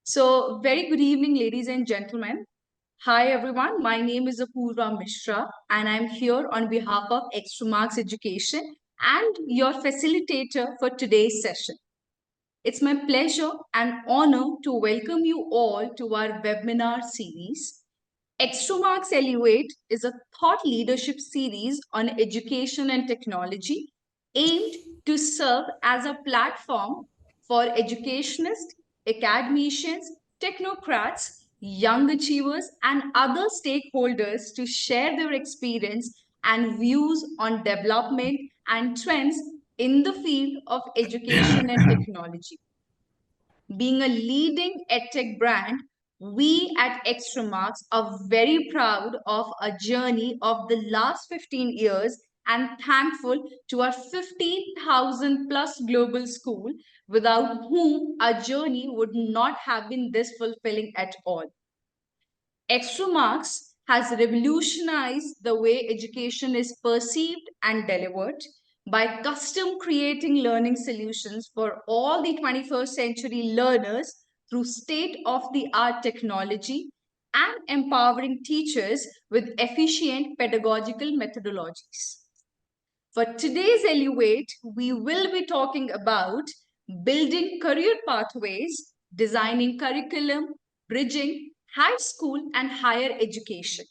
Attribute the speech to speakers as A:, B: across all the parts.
A: So, very good evening, ladies and gentlemen. Hi, everyone. My name is Apurva Mishra, and I'm here on behalf of Extramarks Education and your facilitator for today's session. It's my pleasure and honor to welcome you all to our webinar series. Extramarks Elevate is a thought leadership series on education and technology aimed to serve as a platform for educationists, academicians, technocrats, young achievers, and other stakeholders to share their experience and views on development and trends in the field of education and technology. Being a leading edtech brand, we at Extramarks are very proud of a journey of the last 15 years and thankful to our 15,000 plus global school, without whom our journey would not have been this fulfilling at all. Extramarks has revolutionized the way education is perceived and delivered by custom creating learning solutions for all the 21st century learners through state of the art technology and empowering teachers with efficient pedagogical methodologies. For today's Elevate, we will be talking about building career pathways, designing curriculum, bridging high school and higher education.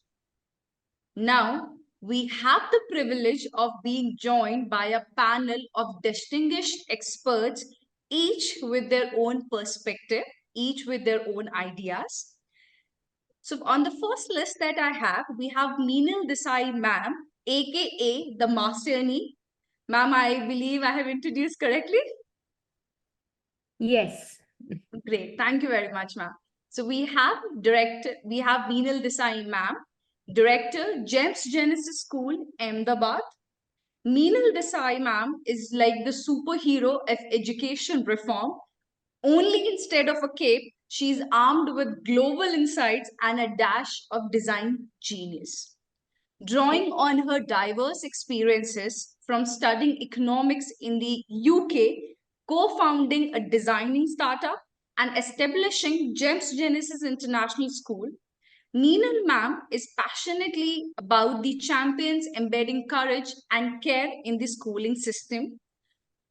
A: Now, we have the privilege of being joined by a panel of distinguished experts, each with their own perspective, each with their own ideas. So on the first list that I have, we have Minal Desai ma'am, aka the MasterNi. Ma'am, I believe I have introduced correctly.
B: Yes.
A: Great. Thank you very much, ma'am. So we have Minal Desai ma'am, director, Gems Genesis School, Ahmedabad. Minal Desai ma'am is like the superhero of education reform. Only instead of a cape, she's armed with global insights and a dash of design genius. Drawing on her diverse experiences from studying economics in the UK, co-founding a designing startup, and establishing Gems Genesis International School, Meena ma'am is passionately about the champions embedding courage and care in the schooling system.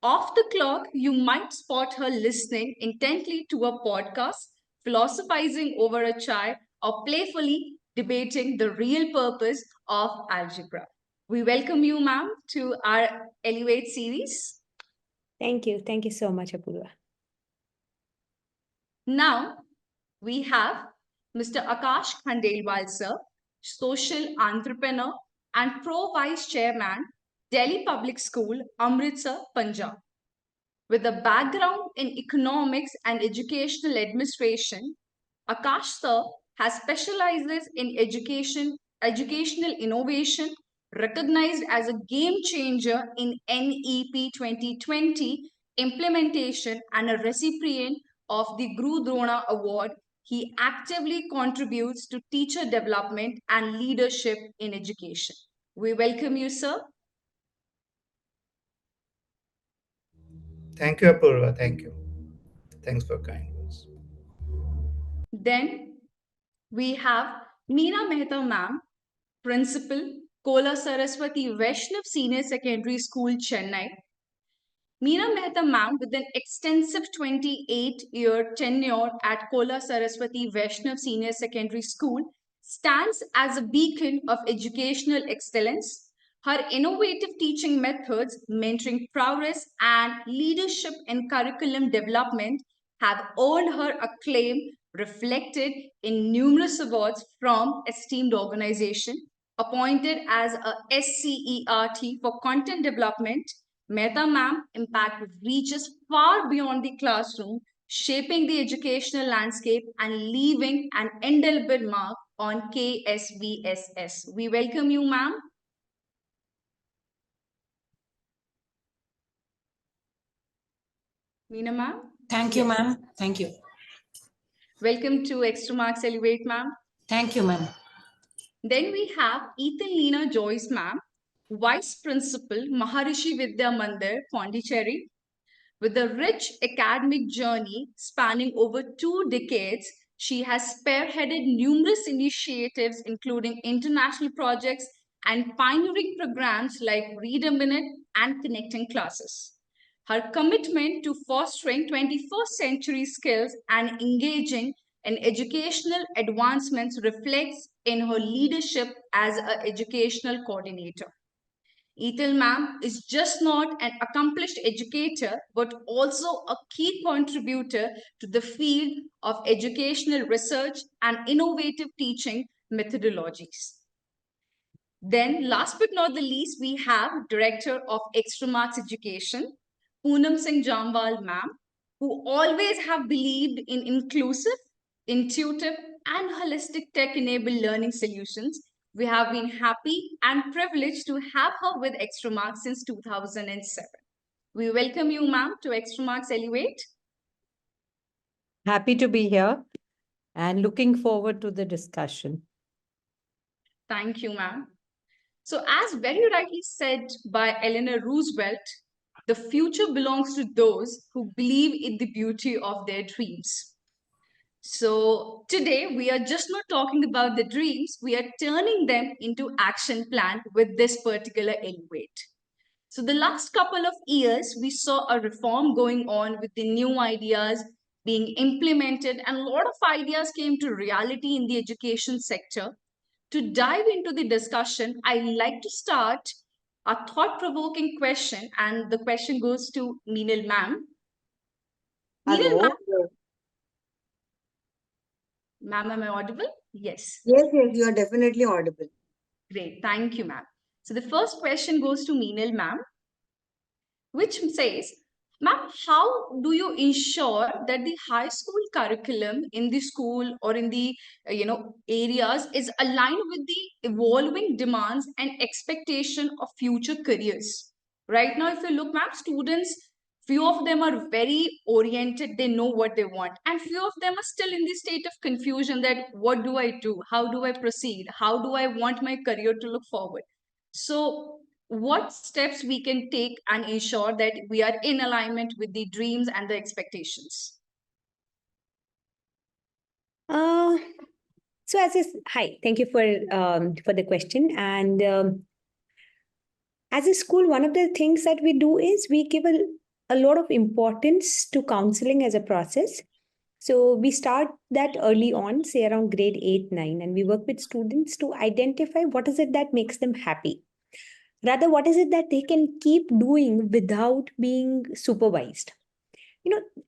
A: Off the clock, you might spot her listening intently to a podcast, philosophizing over a chai, or playfully debating the real purpose of algebra. We welcome you, ma'am, to our Elevate series.
B: Thank you. Thank you so much, Apurva.
A: Now, we have Mr. Aakash Khandelwal, sir, social entrepreneur and pro vice chairman, Delhi Public School, Amritsar, Punjab. With a background in economics and educational administration, Aakash sir has specializes in educational innovation, recognized as a game changer in NEP 2020 implementation and a recipient of the Guru Drona Award. He actively contributes to teacher development and leadership in education. We welcome you, sir.
C: Thank you, Apurva. Thank you. Thanks for kind words.
A: Then we have Meena Mehta ma'am, Principal, Kola Saraswathi Vaishanav Senior Secondary School, Chennai. Meena Mehta ma'am, with an extensive 28-year tenure at Kola Saraswathi Vaishnav Senior Secondary School, stands as a beacon of educational excellence. Her innovative teaching methods, mentoring prowess, and leadership in curriculum development have earned her acclaim, reflected in numerous awards from esteemed organizations. Appointed as a SCERT for content development, Mehta ma'am impact reaches far beyond the classroom, shaping the educational landscape and leaving an indelible mark on KSVSS. We welcome you, ma'am. Meena ma'am.
D: Thank you, ma'am. Thank you.
A: Welcome to Extramarks Elevate, ma'am.
D: Thank you, ma'am.
A: Then we have Ethel Joyce, ma'am, Vice Principal, Maharishi Vidya Mandir, Pondicherry. With a rich academic journey spanning over 2 decades, she has spearheaded numerous initiatives, including international projects and pioneering programs like Read a Minute and Connecting Classes. Her commitment to fostering 21st century skills and engaging in educational advancements reflects in her leadership as an educational coordinator. Ethel ma'am is just not an accomplished educator, but also a key contributor to the field of educational research and innovative teaching methodologies. Then, last but not the least, we have Director of Extramarks Education, Poonam Singh Jamwal ma'am, who always have believed in inclusive, intuitive, and holistic tech-enabled learning solutions. We have been happy and privileged to have her with Extramarks since 2007. We welcome you, ma'am, to Extramarks Elevate.
E: Happy to be here and looking forward to the discussion.
A: Thank you, ma'am. So, as very rightly said by Eleanor Roosevelt, the future belongs to those who believe in the beauty of their dreams. So, today we are just not talking about the dreams, we are turning them into action plan with this particular Elevate. So, the last couple of years, we saw a reform going on with the new ideas being implemented, and a lot of ideas came to reality in the education sector. To dive into the discussion, I like to start a thought-provoking question, and the question goes to Minal ma'am. Minal
F: Hello.
A: ma'am, am I audible? Yes.
F: Yes, you are definitely audible.
A: Great, thank you, ma'am. So the first question goes to Minal ma'am, which says, ma'am, how do you ensure that the high school curriculum in the school or in the areas is aligned with the evolving demands and expectation of future careers? Right now, if you look, ma'am, students, few of them are very oriented, they know what they want, and few of them are still in the state of confusion that what do I do, how do I proceed, how do I want my career to look forward. So what steps we can take and ensure that we are in alignment with the dreams and the expectations?
B: So hi, thank you for the question. And as a school, one of the things that we do is we give a lot of importance to counseling as a process. So we start that early on, say around grade 8, 9, and we work with students to identify what is it that makes them happy. Rather, what is it that they can keep doing without being supervised?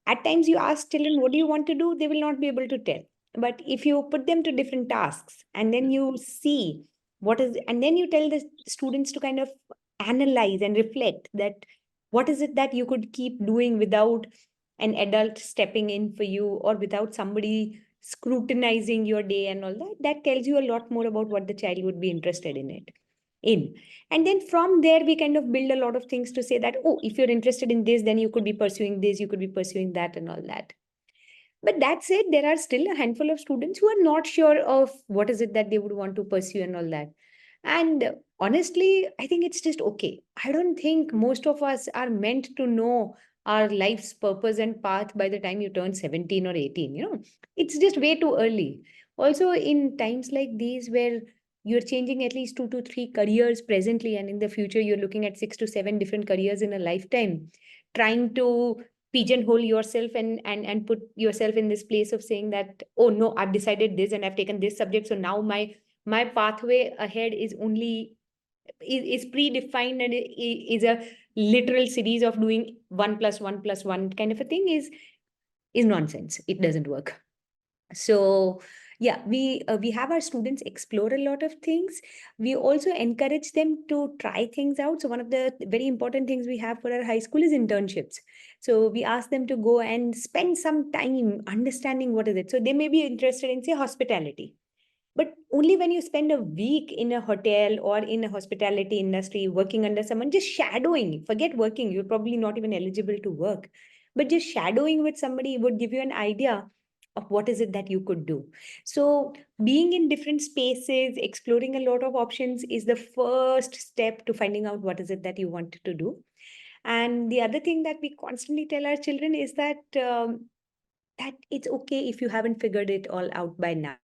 B: At times you ask children, what do you want to do? They will not be able to tell. But if you put them to different tasks and then you see and then you tell the students to kind of analyze and reflect that what is it that you could keep doing without an adult stepping in for you or without somebody scrutinizing your day and all that, that tells you a lot more about what the child would be interested in. And then from there, we kind of build a lot of things to say that, oh, if you're interested in this, then you could be pursuing this, you could be pursuing that and all that. But that said, there are still a handful of students who are not sure of what is it that they would want to pursue and all that. And honestly, I think it's just okay. I don't think most of us are meant to know our life's purpose and path by the time you turn 17 or 18. It's just way too early. Also, in times like these where you're changing at least 2 to 3 careers presently, and in the future, you're looking at 6 to 7 different careers in a lifetime, trying to pigeonhole yourself and put yourself in this place of saying that, oh no, I've decided this and I've taken this subject, so now my pathway ahead is predefined and is a literal series of doing 1+1+1 kind of a thing is nonsense. It doesn't work. So yeah, we have our students explore a lot of things. We also encourage them to try things out. So one of the very important things we have for our high school is internships. So we ask them to go and spend some time understanding what is it. So they may be interested in, say, hospitality. But only when you spend a week in a hotel or in a hospitality industry working under someone, just shadowing, forget working, you're probably not even eligible to work. But just shadowing with somebody would give you an idea of what is it that you could do. So being in different spaces, exploring a lot of options is the first step to finding out what is it that you want to do. And the other thing that we constantly tell our children is that that it's okay if you haven't figured it all out by now.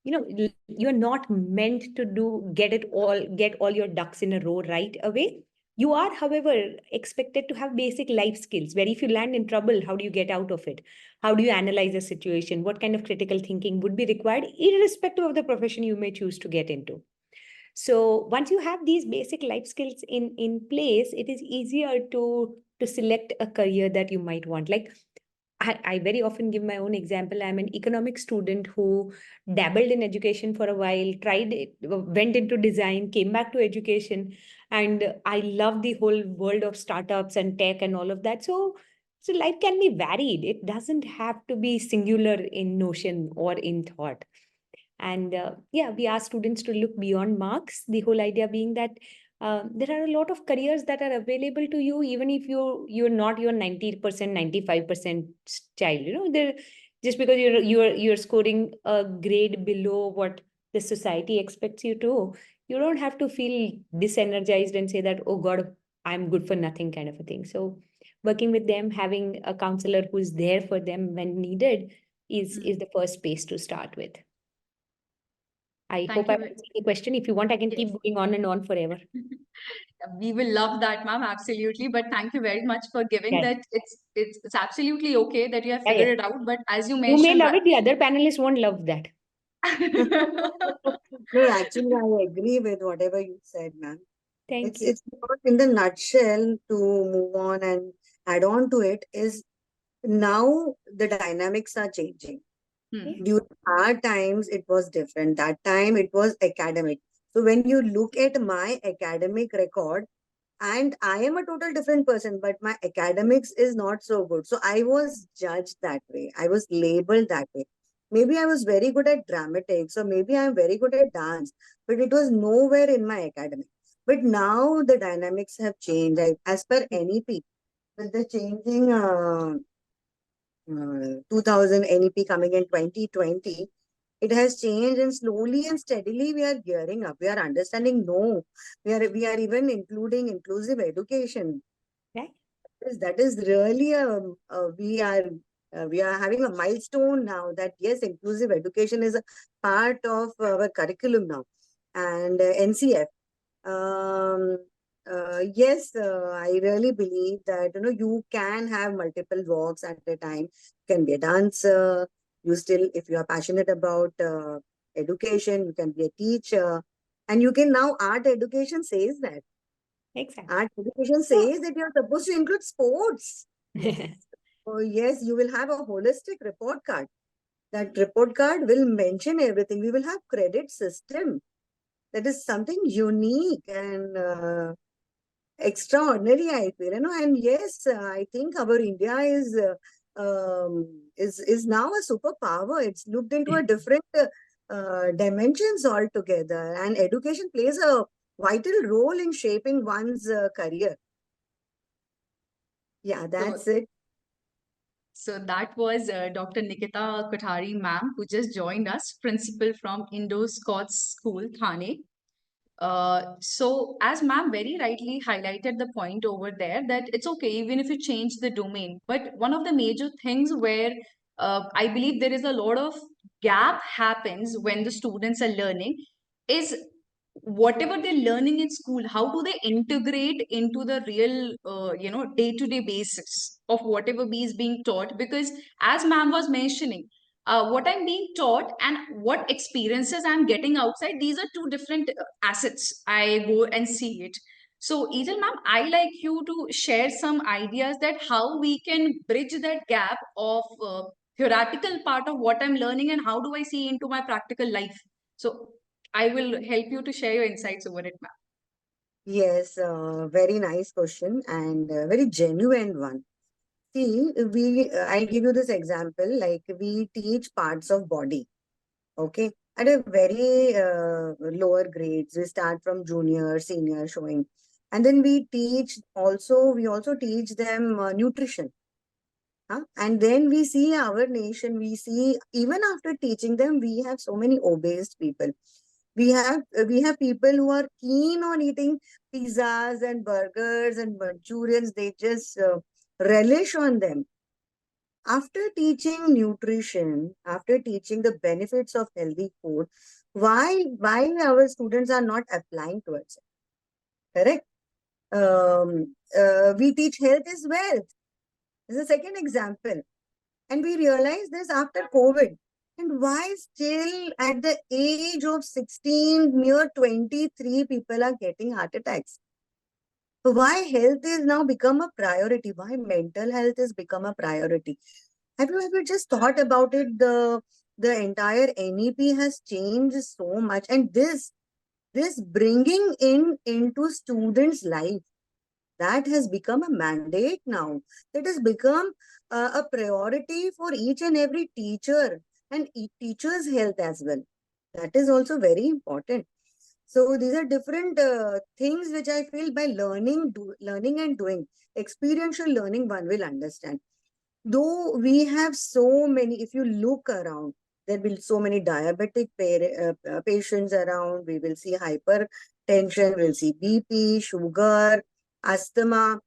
B: You're not meant to get all your ducks in a row right away. You are, however, expected to have basic life skills where if you land in trouble, how do you get out of it? How do you analyze a situation? What kind of critical thinking would be required, irrespective of the profession you may choose to get into? So once you have these basic life skills in place, it is easier to select a career that you might want. Like I very often give my own example. I'm an economics student who dabbled in education for a while, tried it, went into design, came back to education, and I love the whole world of startups and tech and all of that. So life can be varied. It doesn't have to be singular in notion or in thought. And yeah, we ask students to look beyond marks. The whole idea being that there are a lot of careers that are available to you, even if you're not your 90%, 95% child. There just because you're scoring a grade below what the society expects you to, you don't have to feel disenergized and say that, oh God, I'm good for nothing, kind of a thing. So working with them, having a counselor who's there for them when needed is the first space to start with. I
A: Thank
B: hope
A: you
B: I've
A: very-
B: answered the question. If you want, I can keep
A: Yes.
B: going on and on forever.
A: We will love that, ma'am, absolutely. But thank you very much for giving
B: Yeah.
A: that. It's absolutely okay that you have
B: Yeah,
A: figured
B: yeah.
A: it out. But as you
B: You may
A: mentioned,
B: love it, the other panelists won't love that.
F: No, actually, I agree with whatever you said, ma'am.
B: Thank you.
F: It's not in the nutshell to move on and add on to it is now the dynamics are changing.
A: Hmm.
F: During our times, it was different. That time, it was academic. So when you look at my academic record, and I am a total different person, but my academics is not so good. So I was judged that way. I was labeled that way. Maybe I was very good at dramatics, or maybe I'm very good at dance, but it was nowhere in my academic. But now the dynamics have changed. Like, as per NEP, with the changing 2000 NEP coming in 2020, it has changed, and slowly and steadily we are gearing up. We are understanding, no, we are even including inclusive education.
B: Right.
F: That is really we are having a milestone now that yes, inclusive education is a part of our curriculum now, and NCF. Um, yes, I really believe that you can have multiple walks at a time. You can be a dancer. You still, if you are passionate about education, you can be a teacher, and you can now art education says that.
B: Exactly.
F: Art education says that you're supposed to include sports.
B: Yes.
F: Oh, yes, you will have a holistic report card. That report card will mention everything. We will have credit system. That is something unique and extraordinary, I feel. And yes, I think our India is now a superpower. It's looked into a different dimensions altogether, and education plays a vital role in shaping one's career. Yeah, that's it.
A: So that was Dr. Nikita Kothari, ma'am, who just joined us, principal from Indo Scots School, Thane. So as ma'am very rightly highlighted the point over there that it's okay even if you change the domain. But one of the major things where I believe there is a lot of gap happens when the students are learning is whatever they're learning in school, how do they integrate into the real day-to-day basis of whatever is being taught? Because as ma'am was mentioning, what I'm being taught and what experiences I'm getting outside, these are two different assets. I go and see it. So, Ethel ma'am, I like you to share some ideas that how we can bridge that gap of theoretical part of what I'm learning and how do I see into my practical life. So, I will help you to share your insights over it, ma'am.
F: Yes, very nice question and very genuine one. See, I'll give you this example. Like we teach parts of body, okay, at a very lower grades. We start from junior, senior, showing, and then we also teach them nutrition. Huh? And then we see our nation. We see even after teaching them, we have so many obese people. We have people who are keen on eating pizzas and burgers and Manchurians. They just relish on them. After teaching nutrition, after teaching the benefits of healthy food, why our students are not applying towards it? Correct? We teach health is wealth. This is a second example. And we realize this after COVID. And why still at the age of 16, near 23, people are getting heart attacks? Why health is now become a priority? Why mental health has become a priority? Have you ever just thought about it? The entire NEP has changed so much, and this bringing into students' life, that has become a mandate now. That has become a priority for each and every teacher and teacher's health as well. That is also very important. So these are different things which I feel by learning and doing experiential learning, one will understand. Though we have so many, if you look around, there will be so many diabetic patients around. We will see hypertension, we'll see BP, sugar, asthma.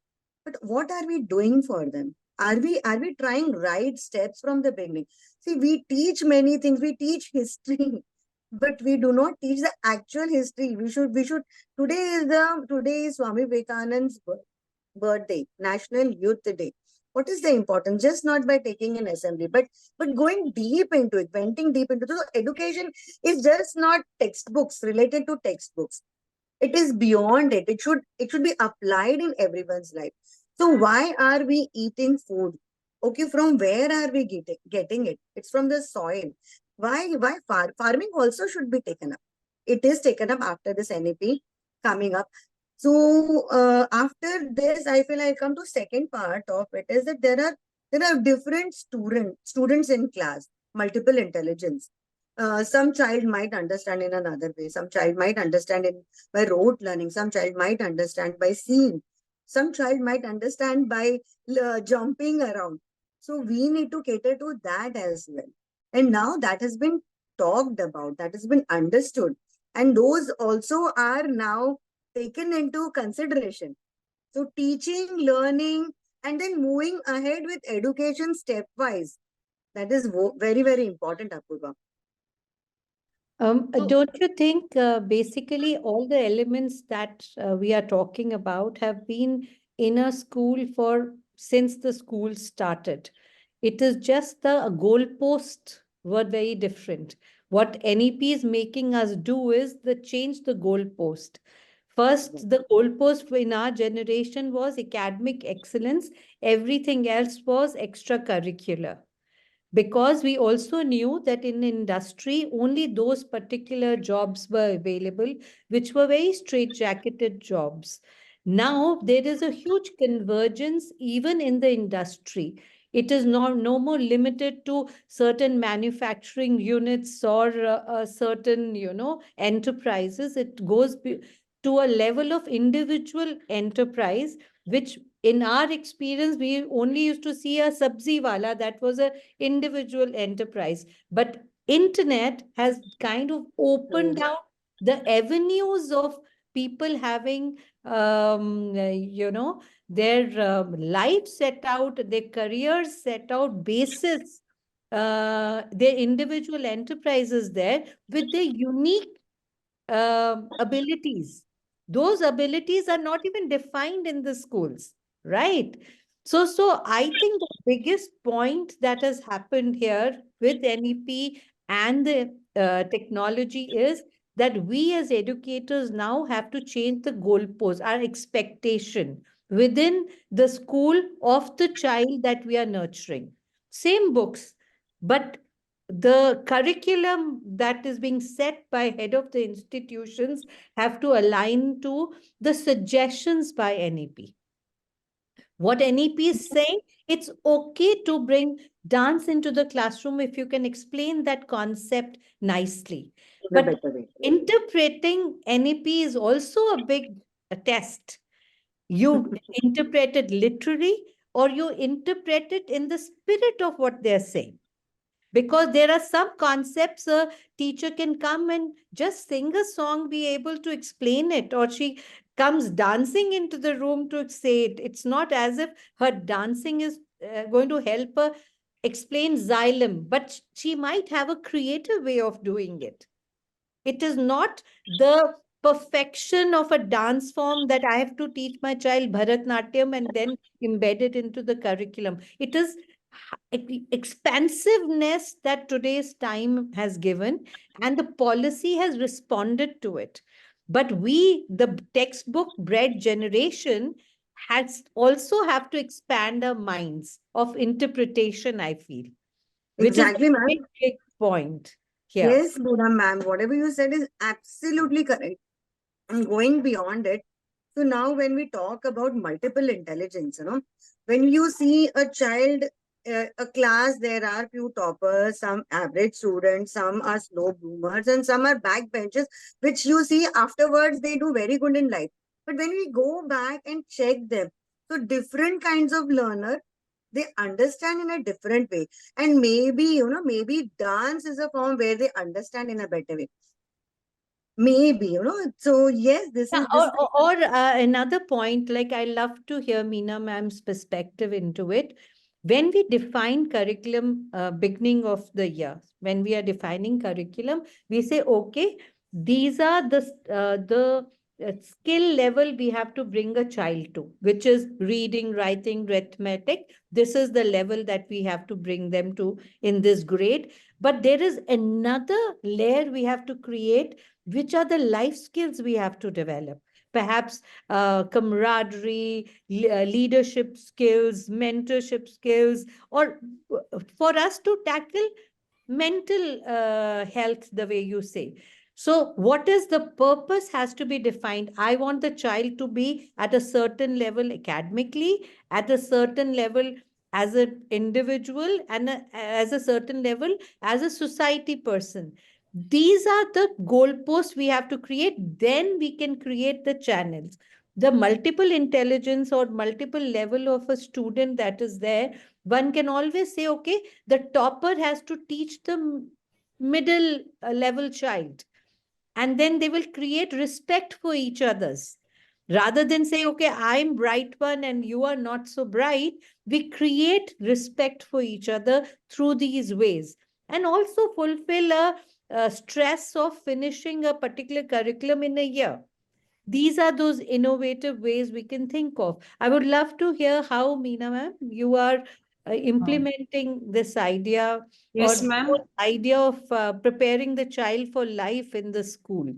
F: But what are we doing for them? Are we trying right steps from the beginning? See, we teach many things. We teach history, but we do not teach the actual history. We should. Today is Swami Vivekananda's birthday, National Youth Day. What is the importance? Just not by taking an assembly, but going deep into it, venting deep into it. So education is just not textbooks, related to textbooks. It is beyond it. It should be applied in everyone's life. So why are we eating food? Okay, from where are we getting it? It's from the soil. Why farming also should be taken up. It is taken up after this NEP coming up. So after this, I feel I come to second part of it is that there are different students in class, multiple intelligence. Some child might understand in another way. Some child might understand by rote learning. Some child might understand by seeing. Some child might understand by jumping around. So we need to cater to that as well. And now that has been talked about, that has been understood. And those also are now taken into consideration. So teaching, learning, and then moving ahead with education stepwise. That is very, very important, Apurva.
E: Don't you think basically all the elements that we are talking about have been in a school since the school started? It is just the goalposts were very different. What NEP is making us do is change the goalpost. First, the goalpost in our generation was academic excellence. Everything else was extracurricular, because we also knew that in industry only those particular jobs were available which were very straight-jacketed jobs. Now there is a huge convergence even in the industry. It is no more limited to certain manufacturing units or certain enterprises. It goes to a level of individual enterprise, which in our experience we only used to see a sabzi wala, that was a individual enterprise. But internet has kind of opened out the avenues of people having their life set out, their careers set out, basis their individual enterprises there with their unique abilities. Those abilities are not even defined in the schools, right? So I think the biggest point that has happened here with NEP and the technology is that we as educators now have to change the goalpost, our expectation within the school of the child that we are nurturing. Same books, but the curriculum that is being set by head of the institutions have to align to the suggestions by NEP. What NEP is saying, it's okay to bring dance into the classroom if you can explain that concept nicely. But interpreting NEP is also a big test. You interpret it literally or you interpret it in the spirit of what they're saying. Because there are some concepts a teacher can come and just sing a song, be able to explain it, or she comes dancing into the room to say it. It's not as if her dancing is going to help her explain xylem, but she might have a creative way of doing it. It is not the perfection of a dance form that I have to teach my child Bharatnatyam and then embed it into the curriculum. It is expansiveness that today's time has given, and the policy has responded to it. But we, the textbook bred generation, has also have to expand our minds of interpretation, I feel, which is a
F: Exactly, ma'am.
E: big point here.
F: Yes, Poonam ma'am, whatever you said is absolutely correct. I'm going beyond it. So now when we talk about multiple intelligence, when you see a child, a class, there are few toppers, some average students, some are slow bloomers, and some are backbenchers, which you see afterwards, they do very good in life. But when we go back and check them, so different kinds of learner, they understand in a different way. And maybe, maybe dance is a form where they understand in a better way. Maybe, so yes, this
E: Yeah,
F: is this.
E: another point, like I love to hear Meena ma'am's perspective into it. When we define curriculum, beginning of the year, when we are defining curriculum, we say, okay, these are the skill level we have to bring a child to, which is reading, writing, arithmetic. This is the level that we have to bring them to in this grade. But there is another layer we have to create, which are the life skills we have to develop. Perhaps camaraderie, leadership skills, mentorship skills, or for us to tackle mental health, the way you say. So what is the purpose has to be defined. I want the child to be at a certain level academically, at a certain level as an individual, and as a certain level as a society person. These are the goalposts we have to create. Then we can create the channels. The multiple intelligence or multiple level of a student that is there, one can always say, okay, the topper has to teach the middle level child, and then they will create respect for each other's. Rather than say, okay, I'm bright one and you are not so bright, we create respect for each other through these ways, and also fulfill a stress of finishing a particular curriculum in a year. These are those innovative ways we can think of. I would love to hear how, Meena ma'am, you are implementing this idea, or
D: Yes, ma'am.
E: whole idea of preparing the child for life in the school.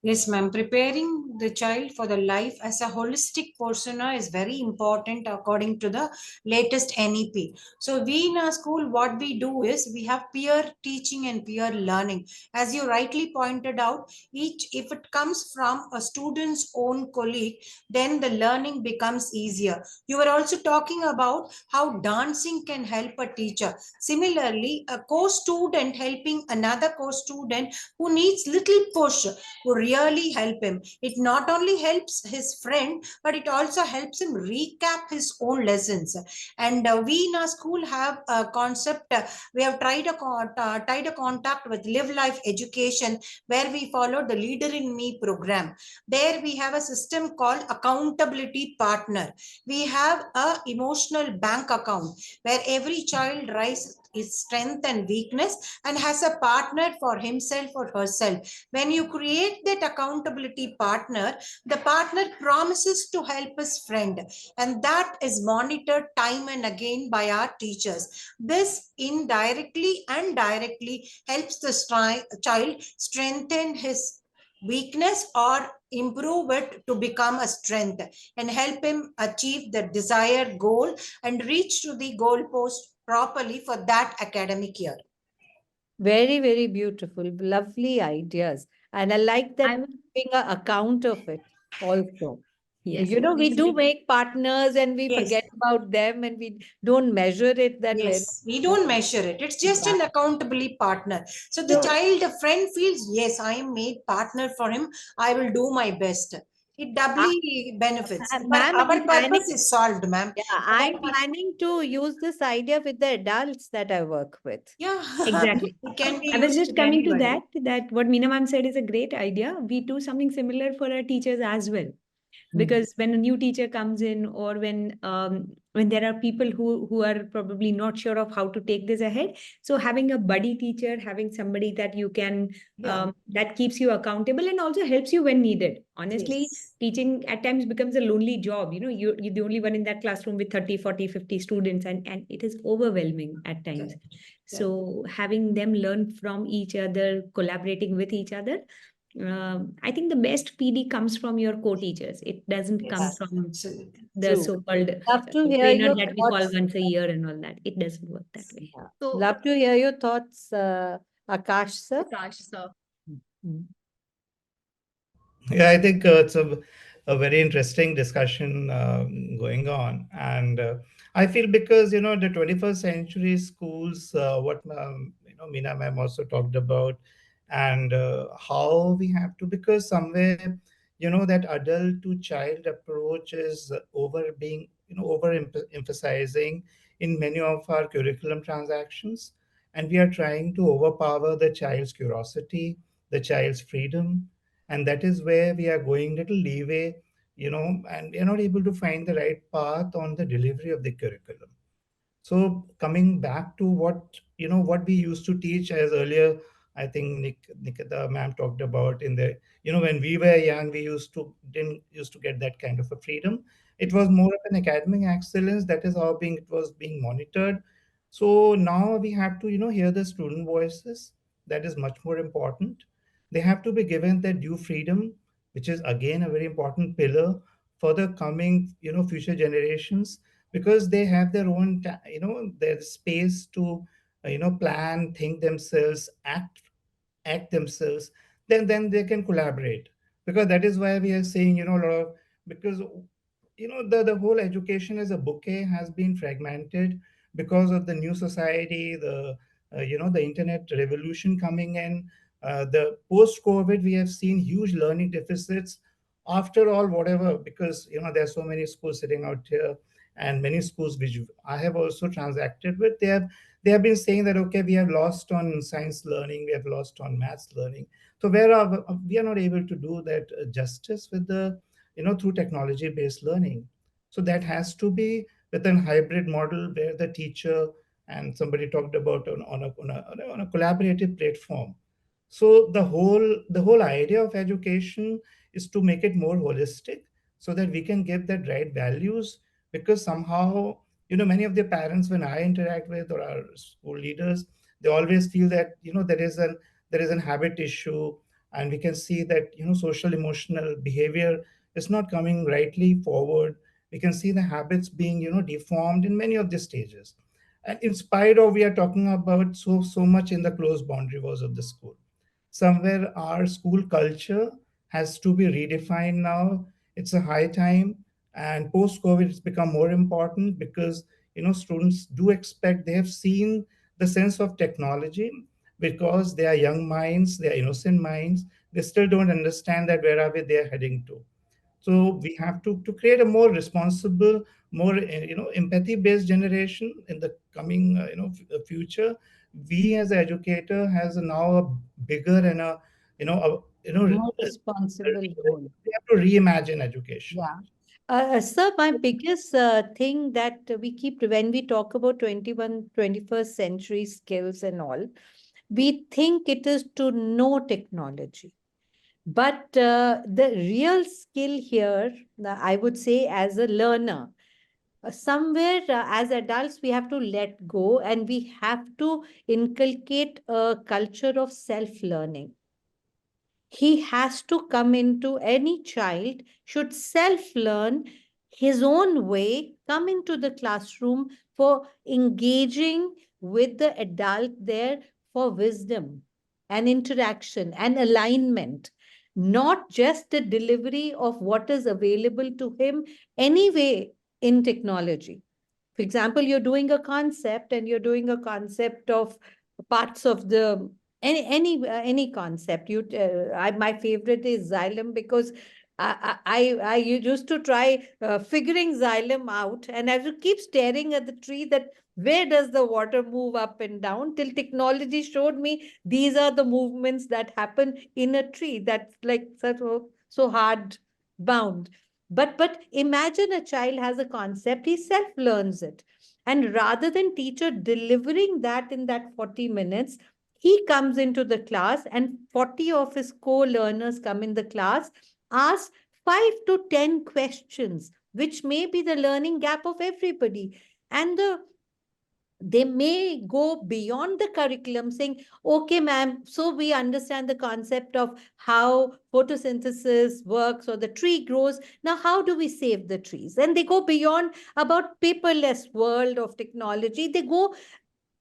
D: Yes, ma'am. Preparing the child for the life as a holistic persona is very important according to the latest NEP. So we in our school, what we do is we have peer teaching and peer learning. As you rightly pointed out, if it comes from a student's own colleague, then the learning becomes easier. You were also talking about how dancing can help a teacher. Similarly, a co-student helping another co-student who needs little push who really help him. It not only helps his friend, but it also helps him recap his own lessons. And we in our school have a concept, we have tied a contact with Live Life Education, where we follow the Leader in Me program. There we have a system called accountability partner. We have a emotional bank account where every child writes his strength and weakness and has a partner for himself or herself. When you create that accountability partner, the partner promises to help his friend, and that is monitored time and again by our teachers. This indirectly and directly helps the child strengthen his weakness or improve it to become a strength, and help him achieve the desired goal and reach to the goal post properly for that academic year.
E: Very, very beautiful, lovely ideas. And I like that
A: I'm
E: keeping an account of it also.
A: yes.
E: We do make partners and we
D: Yes.
E: forget about them and we don't measure it that very.
D: Yes, we don't measure it. It's just
E: Yeah.
D: an accountability partner. So the
E: So,
D: child, a friend feels, yes, I am made partner for him. I will do my best. It doubly benefits. But
E: Ma'am,
D: our
E: I'm planning,
D: purpose is solved, ma'am.
E: yeah, I'm planning to use this idea with the adults that I work with.
D: Yeah,
B: Exactly.
D: it can be
B: I was
D: used
B: just
D: with
B: coming to
D: anybody.
B: that what Meena ma'am said is a great idea. We do something similar for our teachers as well.
D: Hmm.
B: Because when a new teacher comes in, or when there are people who are probably not sure of how to take this ahead, so having a buddy teacher, having somebody that you can
D: Yeah.
B: that keeps you accountable and also helps you when needed. Honestly,
D: Yes.
B: teaching at times becomes a lonely job. You're the only one in that classroom with 30, 40, 50 students, and it is overwhelming at times.
D: Correct.
B: So having them learn from each other, collaborating with each other, I think the best PD comes from your co-teachers. It doesn't come
D: Yes,
B: from
D: absolutely.
B: the
E: True.
B: so-called
E: Love to hear
B: trainer
E: your
B: that we call
E: thoughts.
B: once a year and all that. It doesn't work that way.
E: Yeah.
A: So,
E: Love to hear your thoughts, Akash, sir.
A: Aakash, sir.
E: Mm.
C: Yeah, I think it's a very interesting discussion going on. And I feel because, the 21st century schools, what, Meena ma'am also talked about, and how we have to, because somewhere, that adult to child approach is over emphasizing in many of our curriculum transactions. And we are trying to overpower the child's curiosity, the child's freedom, and that is where we are going little leeway, and we are not able to find the right path on the delivery of the curriculum. So coming back to what we used to teach as earlier, I think Nikita ma'am talked about in the, when we were young, we didn't used to get that kind of a freedom. It was more of an academic excellence. That is how it was being monitored. So now we have to, hear the student voices. That is much more important. They have to be given their due freedom, which is again a very important pillar for the coming, future generations, because they have their own their space to plan, think themselves, act themselves. Then they can collaborate, because that is why we are saying, a lot of, because the whole education as a bouquet has been fragmented because of the new society, the internet revolution coming in, the post covid, we have seen huge learning deficits. After all, whatever, because there are so many schools sitting out here, and many schools which I have also transacted with, they have been saying that, okay, we have lost on science learning, we have lost on maths learning. So we are not able to do that justice with the, through technology based learning. So that has to be with a hybrid model where the teacher and somebody talked about on a collaborative platform. So the whole idea of education is to make it more holistic, so that we can give that right values. Because somehow, many of the parents, when I interact with, or our school leaders, they always feel that, there is an habit issue, and we can see that, social emotional behavior is not coming rightly forward. We can see the habits being, deformed in many of the stages. And in spite of, we are talking about so much in the closed boundary walls of the school. Somewhere our school culture has to be redefined now. It's a high time, and post covid it's become more important, because students do expect, they have seen the sense of technology, because they are young minds, they are innocent minds, they still don't understand that where are they are heading to. So we have to create a more responsible, more empathy based generation in the coming future. We as an educator has now a bigger and a you know a,
E: More responsible role.
C: we have to reimagine education.
E: Yeah. Sir, my biggest thing that we keep when we talk about 21st century skills and all, we think it is to know technology. But the real skill here, I would say, as a learner, somewhere as adults, we have to let go and we have to inculcate a culture of self learning. He has to come into any child should self learn his own way, come into the classroom for engaging with the adult there for wisdom and interaction and alignment, not just the delivery of what is available to him anyway in technology. For example, you're doing a concept and you're doing a concept of parts of the any concept. My favorite is xylem because I used to try figuring xylem out, and I would keep staring at the tree that where does the water move up and down, till technology showed me these are the movements that happen in a tree that's like so hard bound. But imagine a child has a concept, he self learns it, and rather than teacher delivering that in that 40 minutes, he comes into the class and 40 of his co-learners come in the class, ask 5 to 10 questions, which may be the learning gap of everybody. And they may go beyond the curriculum saying, okay, ma'am, so we understand the concept of how photosynthesis works or the tree grows. Now, how do we save the trees? And they go beyond about paperless world of technology. They go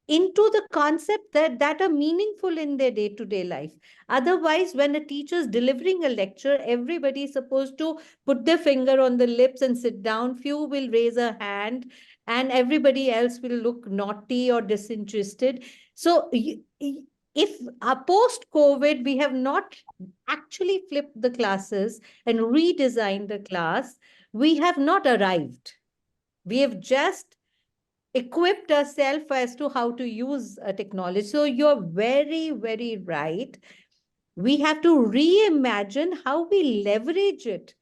E: into the concept that are meaningful in their day-to-day life. Otherwise, when a teacher is delivering a lecture, everybody is supposed to put their finger on the lips and sit down. Few will raise a hand, and everybody else will look naughty or disinterested. So if post-COVID, we have not actually flipped the classes and redesigned the class, we have not arrived. We have just equipped ourselves as to how to use technology. So you're very, very right. We have to reimagine how we leverage it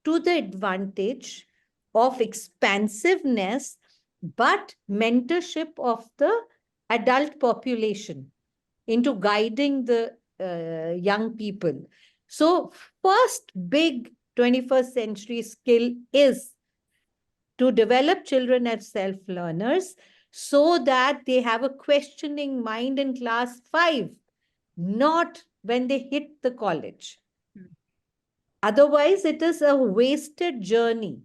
E: to the advantage of expansiveness, but mentorship of the adult population into guiding the young people. So first big 21st century skill is to develop children as self-learners so that they have a questioning mind in class 5, not when they hit the college. Otherwise, it is a wasted journey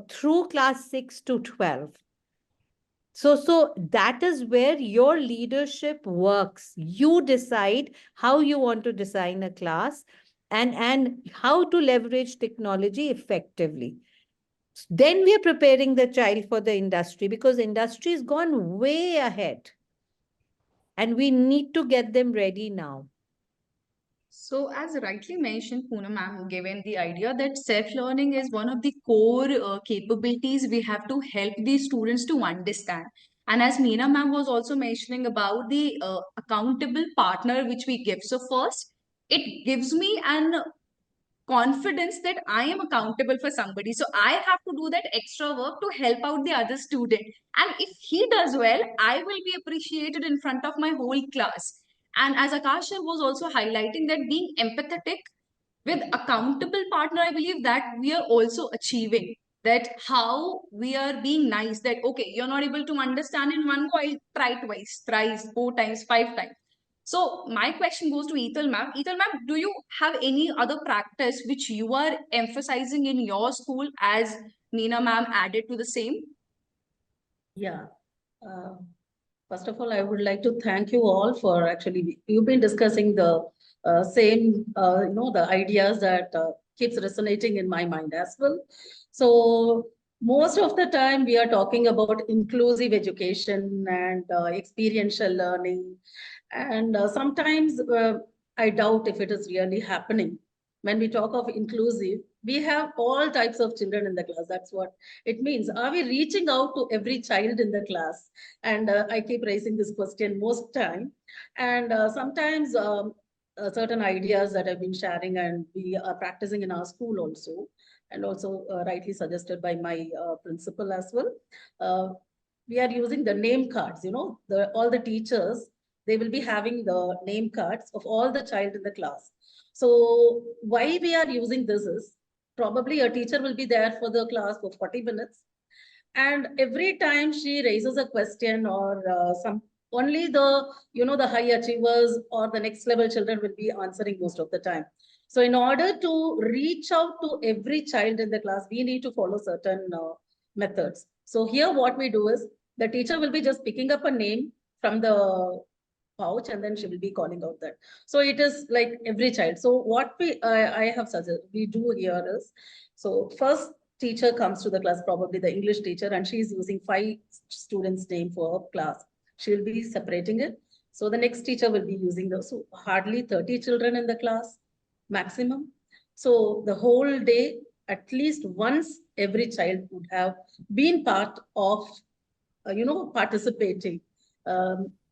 E: through class 6 to 12. So that is where your leadership works. You decide how you want to design a class and how to leverage technology effectively. Then we are preparing the child for the industry, because industry has gone way ahead and we need to get them ready now.
A: So, as rightly mentioned, Poonam ma'am, given the idea that self-learning is one of the core capabilities we have to help these students to understand. And as Meena ma'am was also mentioning about the accountable partner which we give. So first, it gives me an confidence that I am accountable for somebody. So I have to do that extra work to help out the other student. And if he does well, I will be appreciated in front of my whole class. And as Akash was also highlighting, that being empathetic with accountable partner, I believe that we are also achieving that, how we are being nice, that okay, you're not able to understand in one go, I'll try twice, thrice, 4 times, 5 times. So my question goes to Ethel ma'am. Ethel ma'am, do you have any other practice which you are emphasizing in your school as Meena ma'am added to the same?
G: Yeah. Uh, First of all, I would like to thank you all for actually, you've been discussing the same, the ideas that keeps resonating in my mind as well. So most of the time we are talking about inclusive education and experiential learning. And sometimes I doubt if it is really happening. When we talk of inclusive, we have all types of children in the class. That's what it means. Are we reaching out to every child in the class? And I keep raising this question most time. And sometimes certain ideas that I've been sharing and we are practicing in our school also, and also rightly suggested by my principal as well. We are using the name cards, all the teachers, they will be having the name cards of all the child in the class. So why we are using this is, probably a teacher will be there for the class for 40 minutes. And every time she raises a question or only the high achievers or the next level children will be answering most of the time. So in order to reach out to every child in the class, we need to follow certain methods. So here what we do is, the teacher will be just picking up a name from the pouch and then she will be calling out that. So it is like every child. So what I have suggested we do here is, so first teacher comes to the class, probably the English teacher, and she is using 5 students' name for her class. She will be separating it. So the next teacher will be using those. So hardly 30 children in the class maximum. So the whole day, at least once every child would have been part of, participating.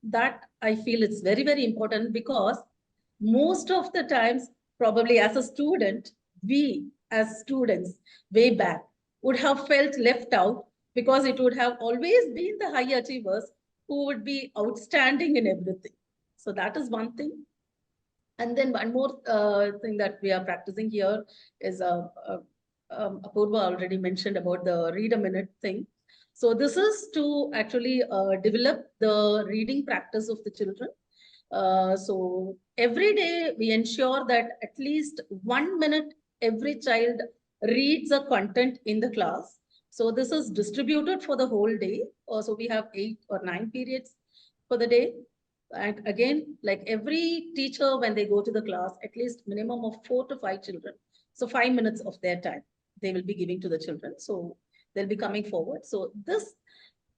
G: That I feel it's very, very important, because most of the times, probably as a student, we as students way back would have felt left out, because it would have always been the high achievers who would be outstanding in everything. So that is one thing. And then one more thing that we are practicing here is Apurva already mentioned about the read a minute thing. So this is to actually develop the reading practice of the children. So every day we ensure that at least 1 minute every child reads a content in the class. So this is distributed for the whole day. So we have 8 or 9 periods for the day. And again, like every teacher, when they go to the class, at least minimum of 4 to 5 children. So 5 minutes of their time they will be giving to the children. So they'll be coming forward. So this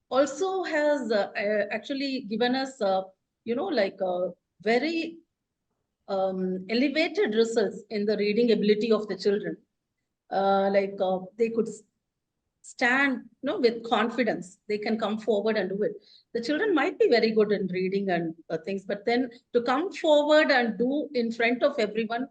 G: also has actually given us, very elevated results in the reading ability of the children. They could stand, with confidence. They can come forward and do it. The children might be very good in reading and things, but then to come forward and do in front of everyone,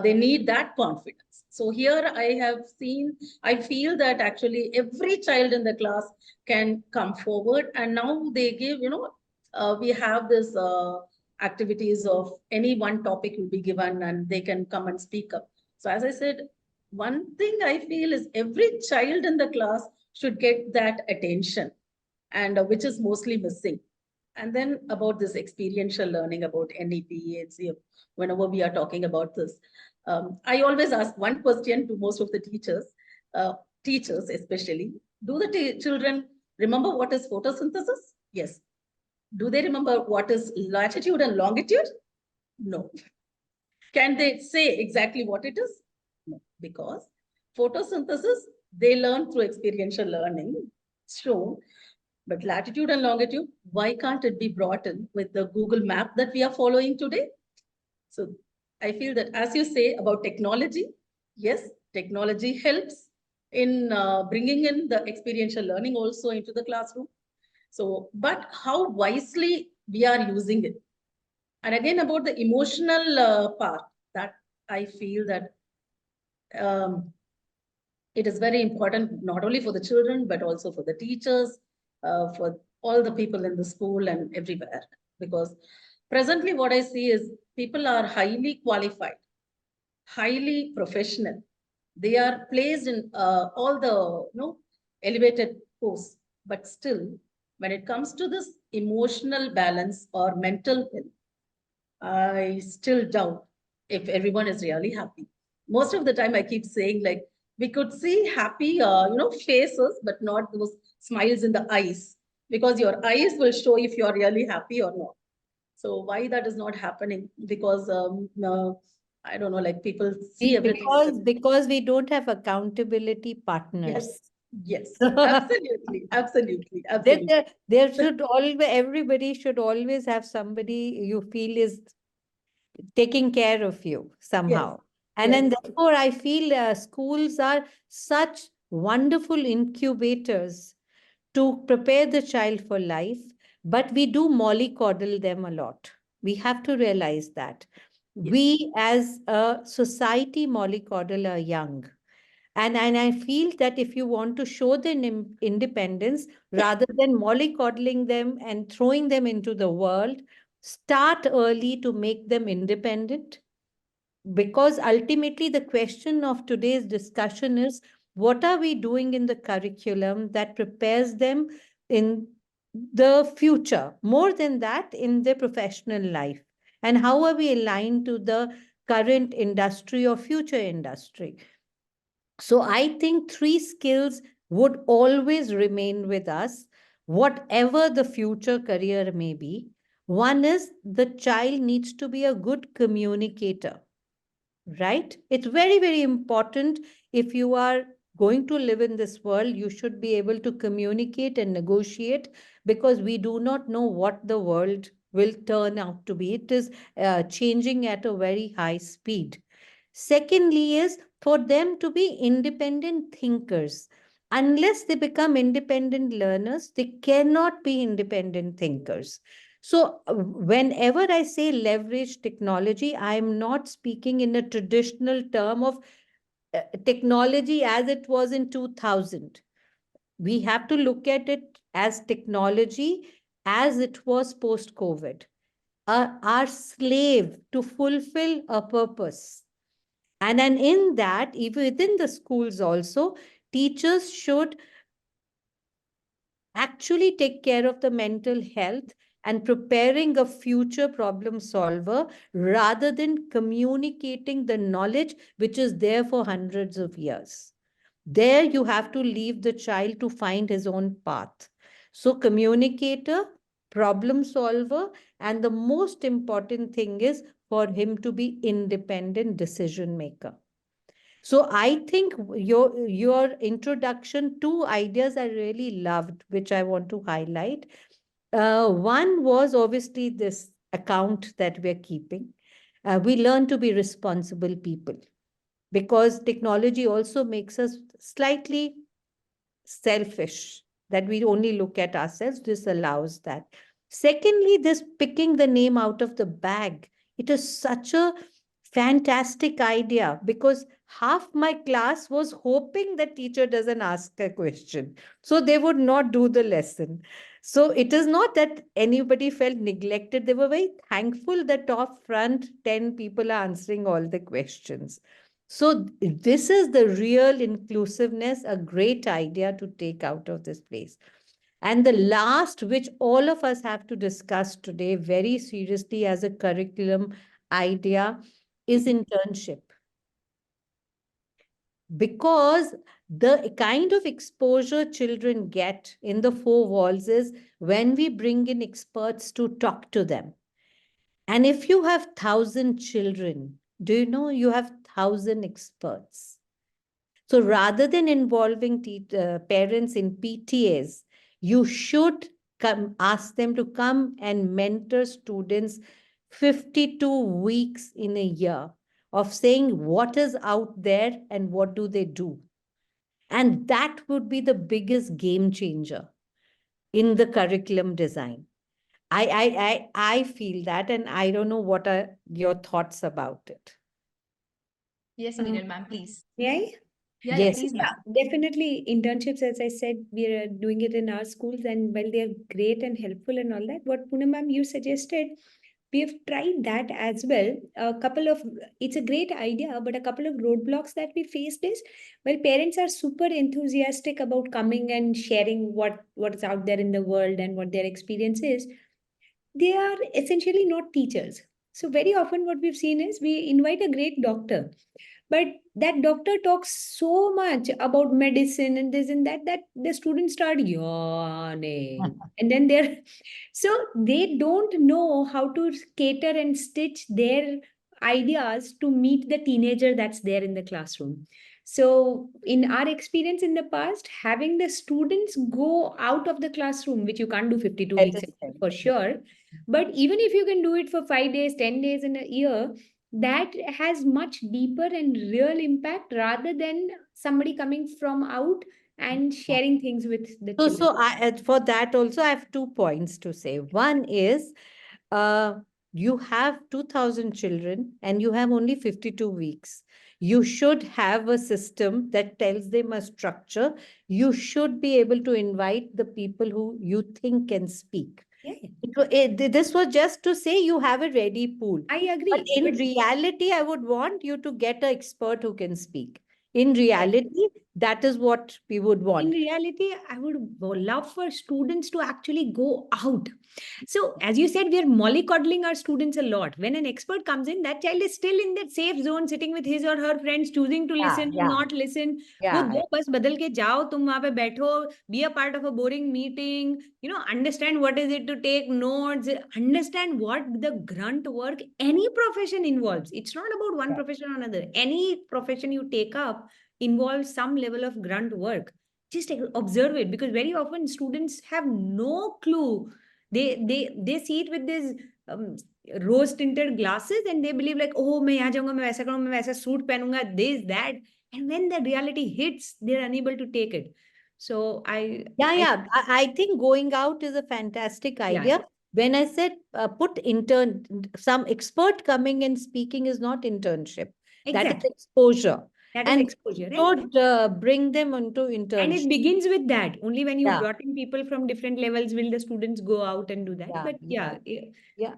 G: they need that confidence. So here I feel that actually every child in the class can come forward, and now they give, we have this activities of any one topic will be given and they can come and speak up. So as I said, one thing I feel is every child in the class should get that attention, and which is mostly missing. And then about this experiential learning, about NEP, HCF, whenever we are talking about this, I always ask one question to most of the teachers especially. Do the children remember what is photosynthesis? Yes. Do they remember what is latitude and longitude? No. Can they say exactly what it is? No, because photosynthesis, they learn through experiential learning, shown. But latitude and longitude, why can't it be brought in with the Google map that we are following today? So I feel that, as you say about technology, yes, technology helps in bringing in the experiential learning also into the classroom. So, but how wisely we are using it. And again, about the emotional part, that I feel that it is very important, not only for the children, but also for the teachers, for all the people in the school and everywhere. Because presently what I see is people are highly qualified, highly professional. They are placed in all the elevated posts, but still, when it comes to this emotional balance or mental health, I still doubt if everyone is really happy. Most of the time, I keep saying, like, we could see happy, faces, but not those smiles in the eyes, because your eyes will show if you're really happy or not. So why that is not happening? Because I don't know, like people see everything.
E: Because we don't have accountability partners.
G: Yes, absolutely, absolutely, absolutely.
E: There should always, everybody should always have somebody you feel is taking care of you somehow.
G: Yes,
E: And then
G: yes.
E: therefore, I feel schools are such wonderful incubators to prepare the child for life, but we do mollycoddle them a lot. We have to realize that.
G: Yes.
E: We as a society mollycoddle our young. And I feel that if you want to show them independence, rather than mollycoddling them and throwing them into the world, start early to make them independent. Because ultimately, the question of today's discussion is, what are we doing in the curriculum that prepares them in the future? More than that, in their professional life. And how are we aligned to the current industry or future industry? So I think 3 skills would always remain with us, whatever the future career may be. One is the child needs to be a good communicator, right? It's very, very important. If you are going to live in this world, you should be able to communicate and negotiate, because we do not know what the world will turn out to be. It is changing at a very high speed. Secondly is for them to be independent thinkers. Unless they become independent learners, they cannot be independent thinkers. So whenever I say leverage technology, I am not speaking in a traditional term of technology as it was in 2000. We have to look at it as technology as it was post-COVID. Our slave to fulfill a purpose. And then in that, even within the schools also, teachers should actually take care of the mental health and preparing a future problem solver rather than communicating the knowledge which is there for hundreds of years. There you have to leave the child to find his own path. So communicator, problem solver, and the most important thing is for him to be independent decision maker. So I think your introduction, two ideas I really loved, which I want to highlight. One was obviously this account that we're keeping. We learn to be responsible people because technology also makes us slightly selfish, that we only look at ourselves. This allows that. Secondly, this picking the name out of the bag. It is such a fantastic idea because half my class was hoping the teacher doesn't ask a question. So they would not do the lesson. So it is not that anybody felt neglected. They were very thankful the top front 10 people are answering all the questions. So this is the real inclusiveness, a great idea to take out of this place. And the last, which all of us have to discuss today very seriously as a curriculum idea, is internship. Because the kind of exposure children get in the four walls is when we bring in experts to talk to them. And if you have 1,000 children, do you know you have 1,000 experts? So rather than involving parents in PTAs, you should ask them to come and mentor students 52 weeks in a year of saying what is out there and what do they do. And that would be the biggest game changer in the curriculum design. I feel that, and I don't know what are your thoughts about it.
A: Yes, Minal, ma'am, please.
B: Yeah.
E: Yes.
A: Please,
B: Yeah,
A: ma'am.
B: definitely internships, as I said, we are doing it in our schools, and while they are great and helpful and all that, what Poonam ma'am you suggested, we have tried that as well. It's a great idea, but a couple of roadblocks that we faced is, well, parents are super enthusiastic about coming and sharing what's out there in the world and what their experience is. They are essentially not teachers. So very often what we've seen is we invite a great doctor, but that doctor talks so much about medicine and this and that the students start yawning. And then so they don't know how to cater and stitch their ideas to meet the teenager that's there in the classroom. So in our experience in the past, having the students go out of the classroom, which you can't do 52
E: That
B: weeks
E: is right.
B: for sure, but even if you can do it for 5 days, 10 days in a year, that has much deeper and real impact rather than somebody coming from out and sharing things with the
E: So,
B: children.
E: for that also, I have 2 points to say. One is, you have 2,000 children and you have only 52 weeks. You should have a system that tells them a structure. You should be able to invite the people who you think can speak.
B: Yeah.
E: This was just to say you have a ready pool.
B: I agree.
E: But in reality, I would want you to get an expert who can speak. In reality, that is what we would want.
B: In reality, I would love for students to actually go out. So, as you said, we are mollycoddling our students a lot. When an expert comes in, that child is still in that safe zone, sitting with his or her friends, choosing to listen or not listen. वो दो बस बदल के जाओ, तुम वहाँ पे बैठो, be a part of a boring meeting, understand what is it to take notes, understand what the grunt work any profession involves. It's not about one profession or another. Any profession you take up involves some level of grunt work. Just observe it, because very often students have no clue. They see it with this rose tinted glasses, and they believe like, oh, मैं यहाँ जाऊंगा, मैं वैसा करूंगा, मैं वैसा suit पहनूंगा, this that, and when the reality hits, they're unable to take it. So
E: I think going out is a fantastic idea. When I said put intern, some expert coming and speaking is not internship. That is
B: exactly
E: exposure.
B: that is
E: And
B: exposure, right?
E: should bring them into
B: And
E: internship.
B: it begins with that. Only when you
E: Yeah.
B: brought in people from different levels will the students go out and do that.
E: Yeah,
B: But
E: yeah. Yeah.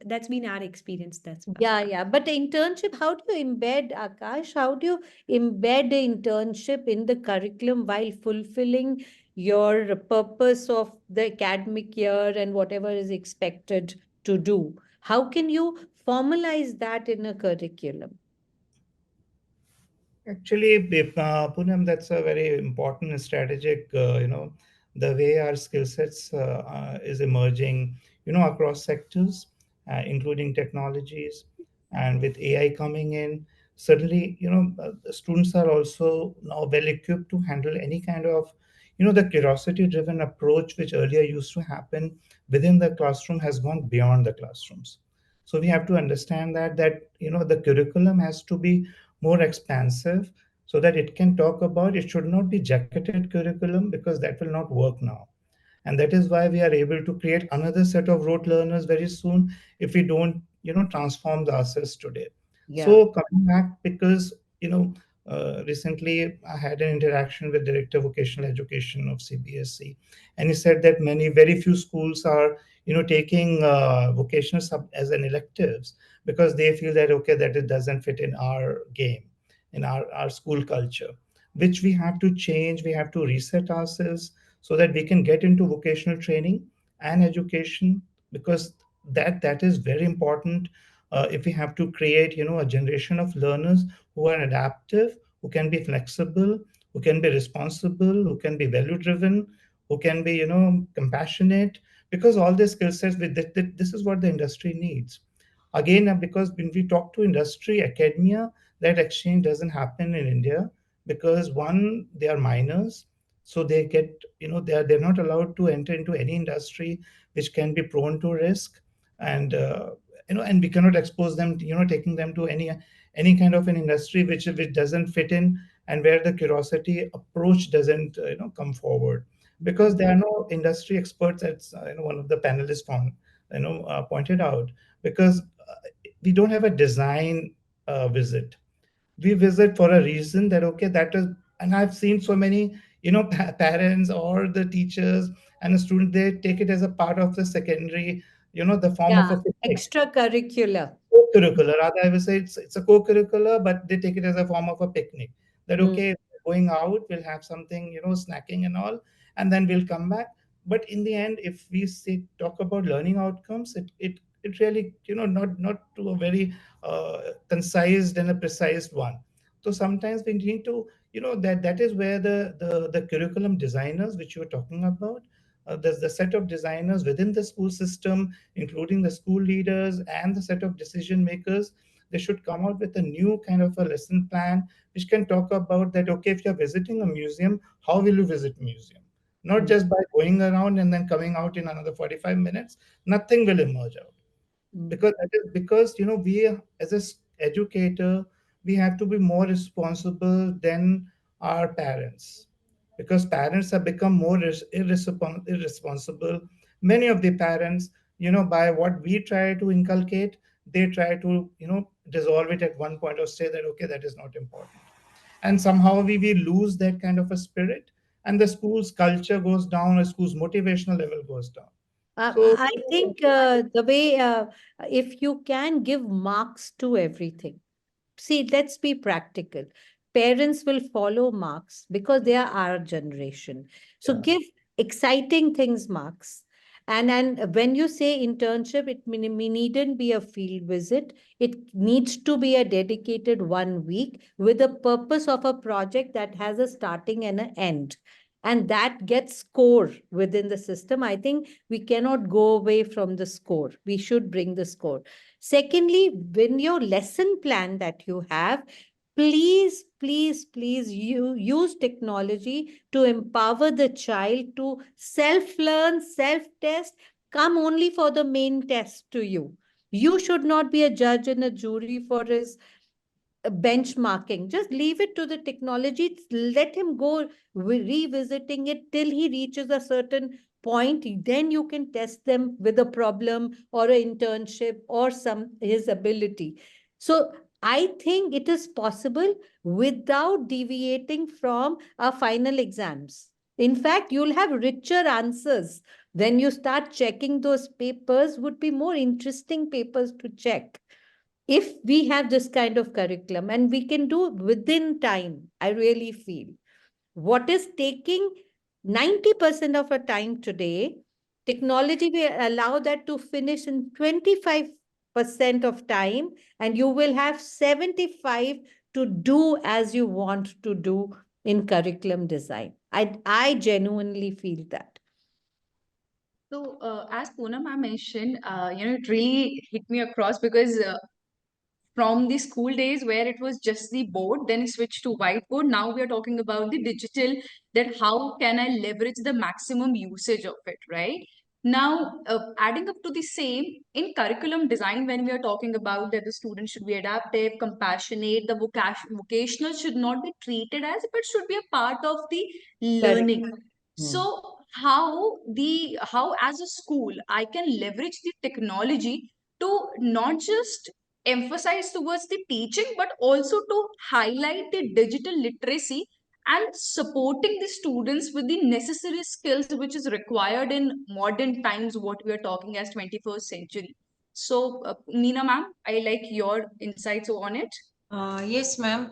B: that's been our experience thus far.
E: Yeah. But the internship, how do you embed, Akash? How do you embed the internship in the curriculum while fulfilling your purpose of the academic year and whatever is expected to do? How can you formalize that in a curriculum?
C: Actually, Poonam, that's a very important strategic, the way our skill sets is emerging, across sectors, including technologies, and with AI coming in, suddenly, the students are also now well equipped to handle any kind of, the curiosity-driven approach which earlier used to happen within the classroom has gone beyond the classrooms. So we have to understand that the curriculum has to be more expansive so that it can talk about it should not be jacketed curriculum because that will not work now, and that is why we are able to create another set of rote learners very soon if we don't transform the ourselves today.
E: Yeah.
C: So coming back, because recently I had an interaction with director of vocational education of CBSE, and he said that many very few schools are taking vocational sub as an electives because they feel that okay, that it doesn't fit in our game, in our school culture, which we have to change. We have to reset ourselves so that we can get into vocational training and education, because that is very important. If we have to create a generation of learners who are adaptive, who can be flexible, who can be responsible, who can be value driven, who can be compassionate, because all these skill sets this is what the industry needs. Again, because when we talk to industry, academia, that exchange doesn't happen in India because one, they are minors, so they get they're not allowed to enter into any industry which can be prone to risk, and and we cannot expose them taking them to any kind of an industry which doesn't fit in, and where the curiosity approach doesn't come forward, because there are no industry experts, as one of the panelists found pointed out, because we don't have a design visit. We visit for a reason that okay, that is, and I've seen so many parents or the teachers and the student, they take it as a part of the secondary, the form of a picnic.
E: Extracurricular.
C: Co-curricular, rather I would say it's a co-curricular, but they take it as a form of a picnic, that okay, going out, we'll have something, snacking and all, and then we'll come back. But in the end, if we say talk about learning outcomes, it really not to a very concise and a precise one. So sometimes we need to that is where the curriculum designers which you were talking about, there's the set of designers within the school system, including the school leaders and the set of decision makers. They should come out with a new kind of a lesson plan which can talk about that okay, if you're visiting a museum, how will you visit museum, not just by going around and then coming out in another 45 minutes. Nothing will emerge out, because that is because we as educator, we have to be more responsible than our parents, because parents have become more irresponsible. Many of the parents, by what we try to inculcate, they try to dissolve it at one point or say that okay, that is not important, and somehow we lose that kind of a spirit, and the school's culture goes down, or school's motivational level goes down. So
E: I think the way, if you can give marks to everything. See, let's be practical. Parents will follow marks because they are our generation. So
C: Yeah.
E: give exciting things marks. And when you say internship, it needn't be a field visit. It needs to be a dedicated 1 week with a purpose of a project that has a starting and an end. And that gets score within the system. I think we cannot go away from the score. We should bring the score. Secondly, when your lesson plan that you have, please, you use technology to empower the child to self-learn, self-test, come only for the main test to you. You should not be a judge and a jury for his benchmarking. Just leave it to the technology. Let him go revisiting it till he reaches a certain point. Then you can test them with a problem or an internship or some his ability. So I think it is possible without deviating from our final exams. In fact, you'll have richer answers when you start checking those papers. Would be more interesting papers to check if we have this kind of curriculum, and we can do within time. I really feel what is taking 90% of our time today, technology will allow that to finish in 25% of time, and you will have 75 to do as you want to do in curriculum design. I genuinely feel that.
A: So, as Poonam I mentioned, it really hit me across because from the school days where it was just the board, then it switched to whiteboard. Now we are talking about the digital, that how can I leverage the maximum usage of it, right? Now, adding up to the same, in curriculum design, when we are talking about that the student should be adaptive, compassionate, the vocational should not be treated as, but should be a part of the
E: Correct.
A: learning. So, how as a school I can leverage the technology to not just emphasize towards the teaching, but also to highlight the digital literacy and supporting the students with the necessary skills which is required in modern times, what we are talking as 21st century. So, Meena ma'am, I like your insights on it.
D: Yes, ma'am.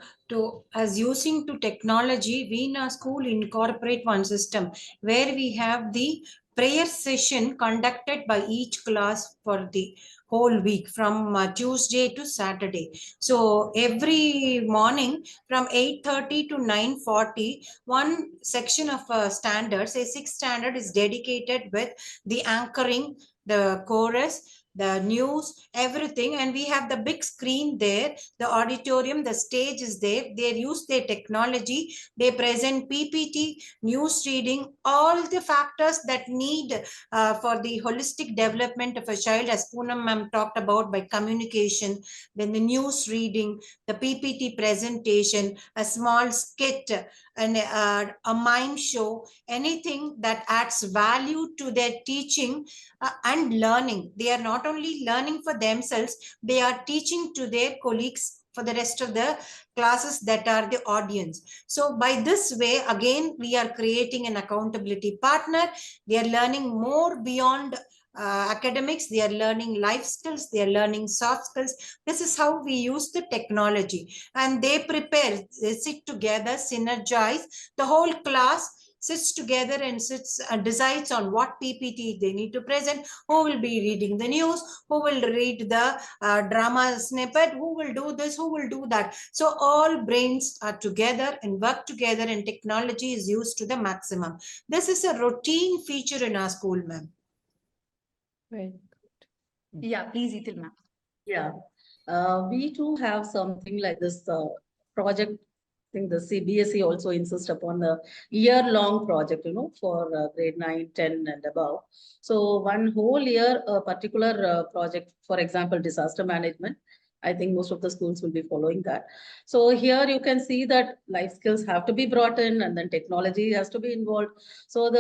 D: As using to technology, we in our school incorporate one system where we have the prayer session conducted by each class for the whole week from Tuesday to Saturday. So every morning from 8:30 to 9:40, one section of standards, a sixth standard, is dedicated with the anchoring, the chorus, the news, everything. And we have the big screen there, the auditorium, the stage is there. They use their technology. They present PPT, news reading, all the factors that need for the holistic development of a child, as Poonam ma'am talked about, by communication, then the news reading, the PPT presentation, a small skit, and a mime show, anything that adds value to their teaching and learning. They are not only learning for themselves, they are teaching to their colleagues for the rest of the classes that are the audience. So by this way, again, we are creating an accountability partner. They are learning more beyond academics. They are learning life skills. They are learning soft skills. This is how we use the technology. And they prepare, they sit together, synergize. The whole class sits together and decides on what PPT they need to present, who will be reading the news, who will read the drama snippet, who will do this, who will do that. So all brains are together and work together, and technology is used to the maximum. This is a routine feature in our school, ma'am.
E: Right.
A: Yeah, please, Ethel ma'am.
G: Yeah, we too have something like this project. I think the CBSE also insists upon the year-long project, for grade 9, 10 and above. So one whole year, a particular project, for example, disaster management. I think most of the schools will be following that. So here you can see that life skills have to be brought in, and then technology has to be involved. So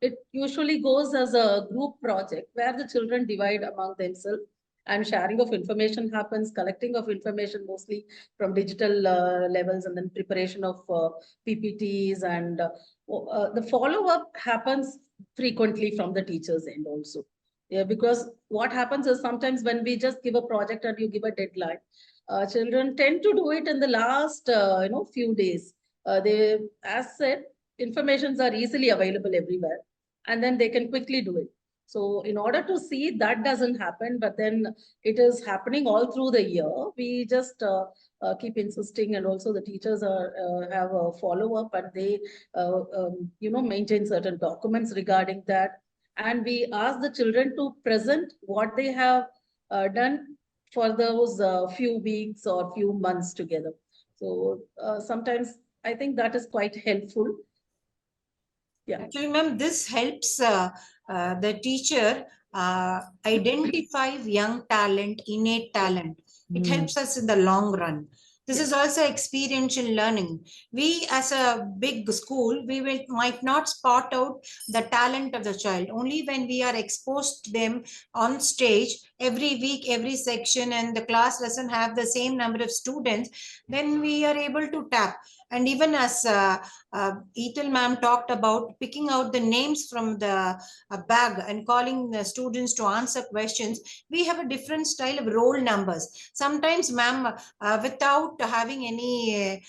G: it usually goes as a group project where the children divide among themselves, and sharing of information happens, collecting of information mostly from digital levels, and then preparation of PPTs, and the follow-up happens frequently from the teachers' end also. Yeah, because what happens is sometimes when we just give a project and you give a deadline, children tend to do it in the last few days. They, as said, informations are easily available everywhere, and then they can quickly do it. So in order to see that doesn't happen, but then it is happening all through the year, we just keep insisting, and also the teachers have a follow-up, and they maintain certain documents regarding that. And we ask the children to present what they have done for those few weeks or few months together. So sometimes I think that is quite helpful. Yeah.
D: Actually, ma'am, this helps the teacher identify young talent, innate talent. It helps us in the long run. This is also experiential learning. We, as a big school, might not spot out the talent of the child. Only when we are exposed to them on stage every week, every section, and the class doesn't have the same number of students, then we are able to tap. And even as Ethel ma'am talked about picking out the names from the bag and calling the students to answer questions, we have a different style of roll numbers. Sometimes, ma'am, without having any,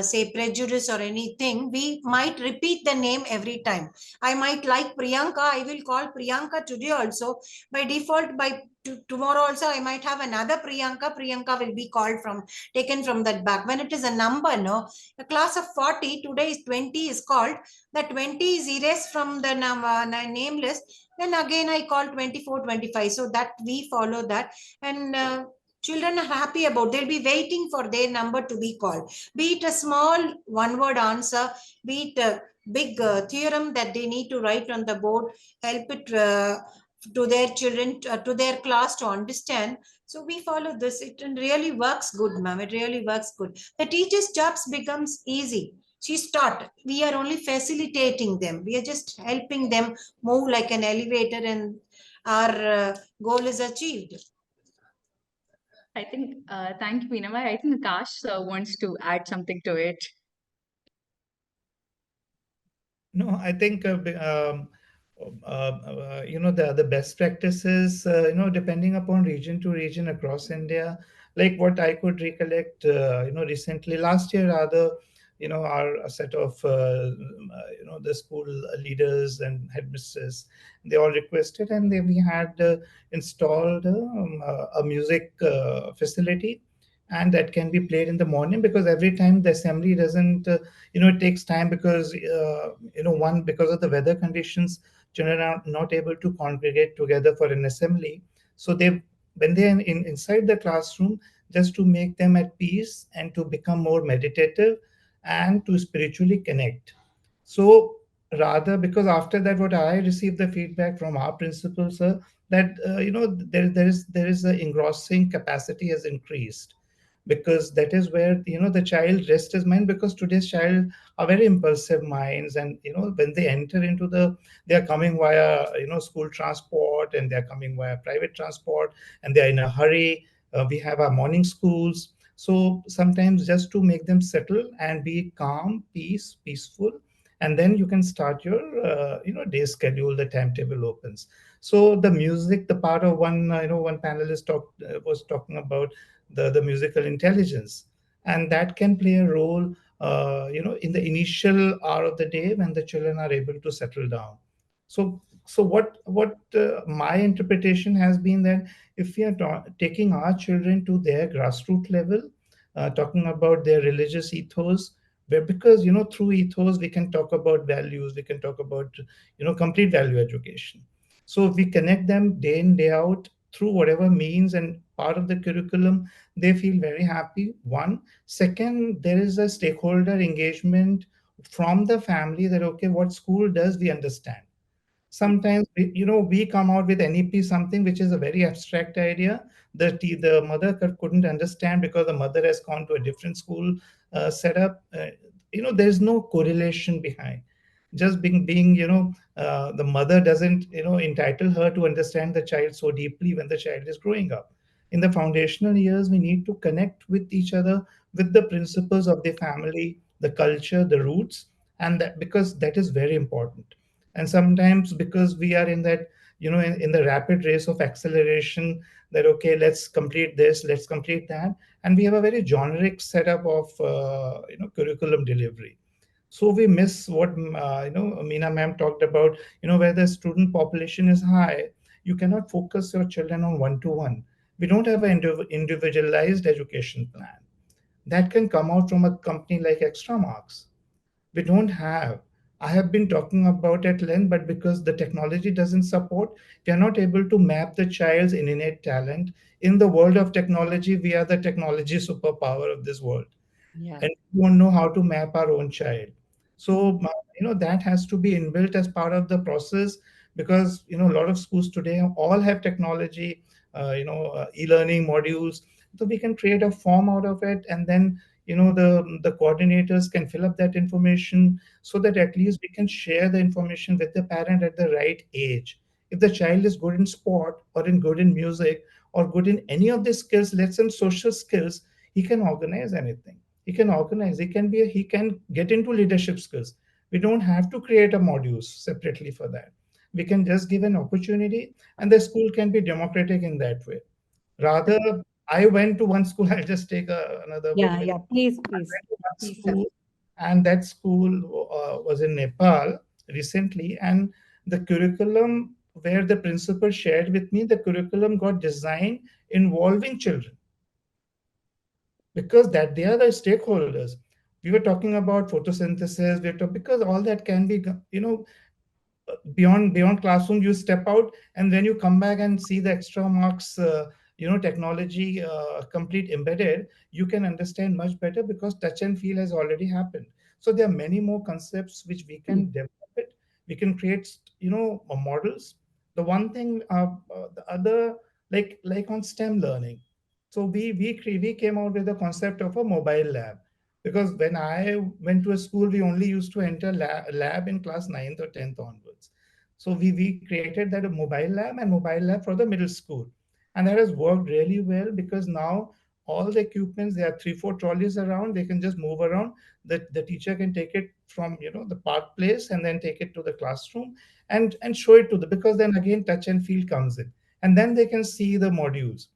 D: say, prejudice or anything, we might repeat the name every time. I might like Priyanka, I will call Priyanka today also. By default, by tomorrow also, I might have another Priyanka. Priyanka will be called from, taken from that bag. When it is a number, no, a class of 40, today is 20 is called, the 20 is erased from the name list, then again I call 24, 25. So that we follow that. And children are happy about, they'll be waiting for their number to be called. Be it a small one-word answer, be it a big theorem that they need to write on the board, help it to their children, to their class to understand. So we follow this. It really works good, ma'am. It really works good. The teacher's jobs becomes easy. She's taught. We are only facilitating them. We are just helping them move like an elevator, and our goal is achieved.
A: I think, thank you, Meena. I think Akash wants to add something to it.
C: No, I think the best practices, depending upon region to region across India, like what I could recollect, recently last year, rather, our a set of the school leaders and headmistresses, they all requested, and then we had installed a music facility, and that can be played in the morning, because every time the assembly doesn't it takes time, because one, because of the weather conditions, children are not able to congregate together for an assembly. So they, when they are inside the classroom, just to make them at peace and to become more meditative and to spiritually connect. So rather, because after that, what I received the feedback from our principals, sir, that there is the engrossing capacity has increased, because that is where the child rests his mind, because today's child are very impulsive minds, and when they enter into they are coming via school transport, and they are coming via private transport, and they are in a hurry. We have our morning schools, so sometimes just to make them settle and be calm, peaceful, and then you can start your day schedule, the timetable opens. So the music, the part of one one panelist was talking about the musical intelligence, and that can play a role in the initial hour of the day when the children are able to settle down. So what my interpretation has been, that if we are taking our children to their grassroots level, talking about their religious ethos, where, because through ethos we can talk about values, we can talk about complete value education. So if we connect them day in day out through whatever means and part of the curriculum, they feel very happy. One. Second, there is a stakeholder engagement from the family, that okay, what school does, we understand. Sometimes we come out with NEP, something which is a very abstract idea. The mother couldn't understand, because the mother has gone to a different school setup. There's no correlation behind. Just being the mother doesn't entitle her to understand the child so deeply when the child is growing up. In the foundational years, we need to connect with each other, with the principles of the family, the culture, the roots, and that, because that is very important. And sometimes, because we are in that in the rapid race of acceleration, that okay, let's complete this, let's complete that, and we have a very generic setup of curriculum delivery. So we miss what Meena ma'am talked about, where the student population is high, you cannot focus your children on one to one. We don't have an individualized education plan that can come out from a company like Extramarks. We don't have. I have been talking about at length, but because the technology doesn't support, we are not able to map the child's innate talent. In the world of technology, we are the technology superpower of this world.
E: Yeah.
C: And we don't know how to map our own child. So, that has to be inbuilt as part of the process, because, a lot of schools today all have technology, e-learning modules. So we can create a form out of it, and then, the coordinators can fill up that information, so that at least we can share the information with the parent at the right age. If the child is good in sport, or good in music, or good in any of the skills, let's say social skills, he can organize anything. He can get into leadership skills. We don't have to create a modules separately for that. We can just give an opportunity, and the school can be democratic in that way. Rather, I went to one school. I'll just take another
E: Yeah,
C: minute.
E: yeah, please,
C: I
E: please.
C: went to one
A: Please, sir.
C: school, and that school was in Nepal recently, and the curriculum where the principal shared with me, the curriculum got designed involving children, because that they are the stakeholders. We were talking about photosynthesis. Because all that can be, beyond classroom. You step out, and when you come back and see the extra marks, technology complete embedded, you can understand much better, because touch and feel has already happened. So there are many more concepts which we can develop it. We can create, models. The one thing, the other, like on STEM learning. So we came out with the concept of a mobile lab, because when I went to a school, we only used to enter lab in class 9th or 10th onwards. So we created that a mobile lab for the middle school. And that has worked really well, because now all the equipments, there are 3, 4 trolleys around, they can just move around. The teacher can take it from, the park place, and then take it to the classroom, and show it to the, because then again touch and feel comes in. And then they can see the modules,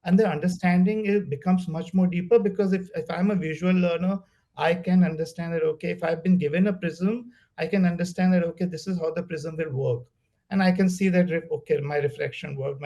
C: and the understanding, it becomes much more deeper, because if I'm a visual learner, I can understand that, okay, if I've been given a prism, I can understand that, okay, this is how the prism will work. And I can see that, okay, my reflection work,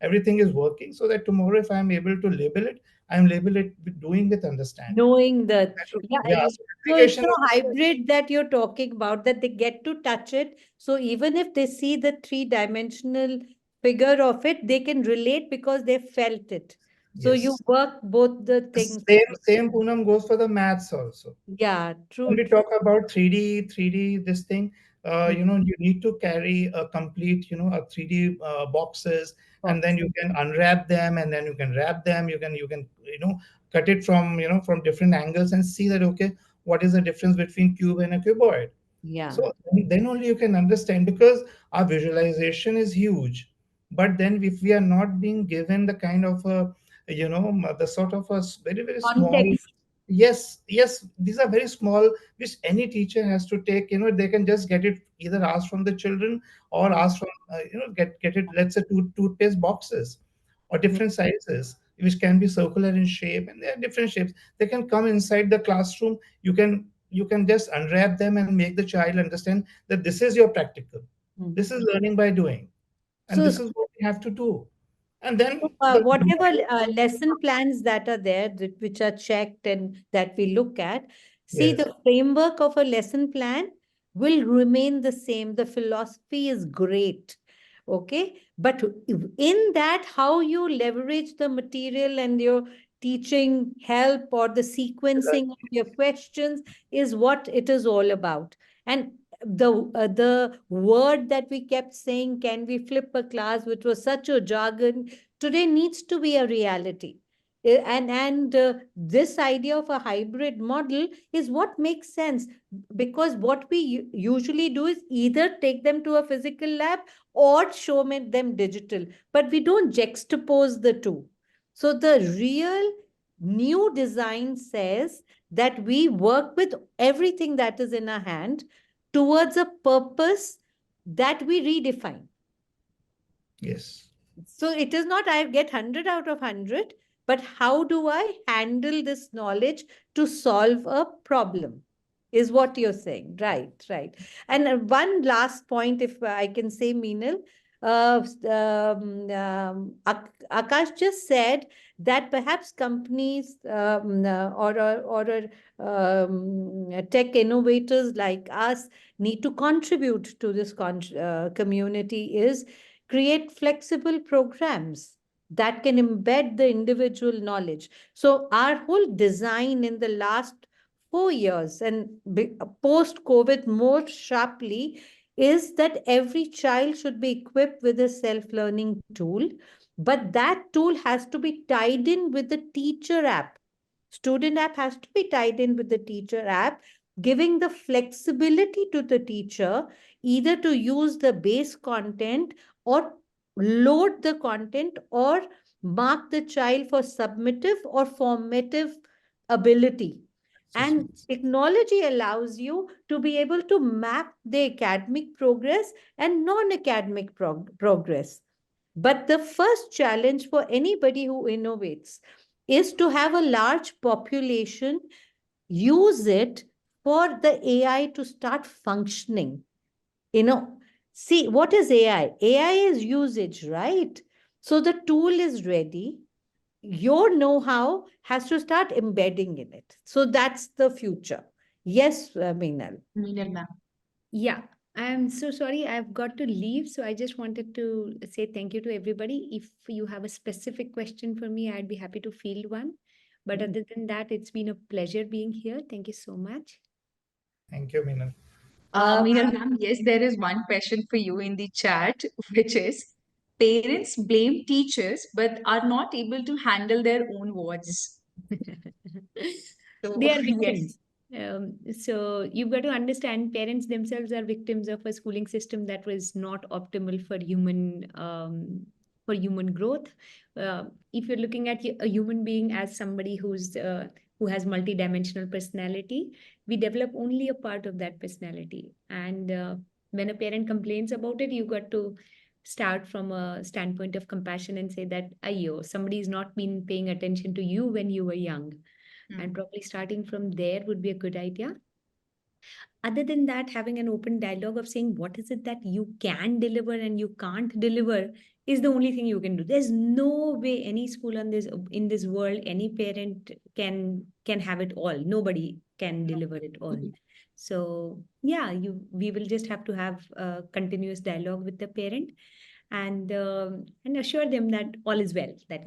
C: everything is working, so that tomorrow, if I'm able to label it, I'm label it doing with understanding.
E: Knowing that, yeah.
C: Yeah, so
E: So it's
C: application
E: a
C: is,
E: hybrid that you're talking about, that they get to touch it. So even if they see the three-dimensional figure of it, they can relate because they felt it. So you
C: yes.
E: work both the things.
C: Same Poonam goes for the maths also.
E: Yeah,
C: When
E: true,
C: we
E: true.
C: talk about 3D this thing, you need to carry a complete, a 3D boxes, and then
E: Box.
C: you can unwrap them, and then you can wrap them. You can cut it from, from different angles, and see that, okay, what is the difference between cube and a cuboid.
E: Yeah.
C: So then only you can understand, because our visualization is huge. But then if we are not being given the kind of the sort of very, very small,
E: Context.
C: yes, these are very small, which any teacher has to take. They can just get it, either ask from the children, or ask from, get it, let's say, toothpaste boxes, or
E: Yeah.
C: different sizes, which can be circular in shape, and they are different shapes. They can come inside the classroom. You can just unwrap them, and make the child understand that this is your practical.
E: Mm.
C: This is learning by doing, and
E: So
C: this is what we have to do. And then
E: whatever lesson plans that are there, which are checked and that we look at, see,
C: yes,
E: the framework of a lesson plan will remain the same. The philosophy is great. Okay. But in that, how you leverage the material and your teaching help or the sequencing of your questions is what it is all about. And the word that we kept saying, can we flip a class, which was such a jargon, today needs to be a reality. And this idea of a hybrid model is what makes sense, because what we usually do is either take them to a physical lab or show them digital, but we don't juxtapose the two. So the real new design says that we work with everything that is in our hand towards a purpose that we redefine.
C: yes,
E: So it is not I get 100 out of 100, but how do I handle this knowledge to solve a problem? Is what you're saying. Right, right. And one last point, if I can say, Meenal, Akash just said that perhaps companies or tech innovators like us need to contribute to this community, is create flexible programs that can embed the individual knowledge. So our whole design in the last 4 years and post-COVID more sharply is that every child should be equipped with a self-learning tool, but that tool has to be tied in with the teacher app. Student app has to be tied in with the teacher app, giving the flexibility to the teacher either to use the base content or load the content or mark the child for submissive or formative ability. And technology allows you to be able to map the academic progress and non-academic progress. But the first challenge for anybody who innovates is to have a large population use it for the AI to start functioning. See, what is AI? AI is usage, right? So the tool is ready. Your know-how has to start embedding in it. So that's the future. Yes, Minal.
A: Minal ma'am.
B: Yeah, I'm so sorry. I've got to leave. So I just wanted to say thank you to everybody. If you have a specific question for me, I'd be happy to field one. But other than that, it's been a pleasure being here. Thank you so much.
C: Thank you, Meena.
A: Minal ma'am, yes, there is one question for you in the chat, which is parents blame teachers but are not able to handle their own words. So,
B: They are
A: yes.
B: victims. So you've got to understand parents themselves are victims of a schooling system that was not optimal for human growth. If you're looking at a human being as somebody who has multidimensional personality, we develop only a part of that personality. And when a parent complains about it, you got to start from a standpoint of compassion and say that, ayyo, somebody's not been paying attention to you when you were young. And probably starting from there would be a good idea. Other than that, having an open dialogue of saying what is it that you can deliver and you can't deliver is the only thing you can do. There's no way any school in this world, any parent can have it all. Nobody can deliver it all. So yeah, we will just have to have a continuous dialogue with the parent and assure them that all is well, that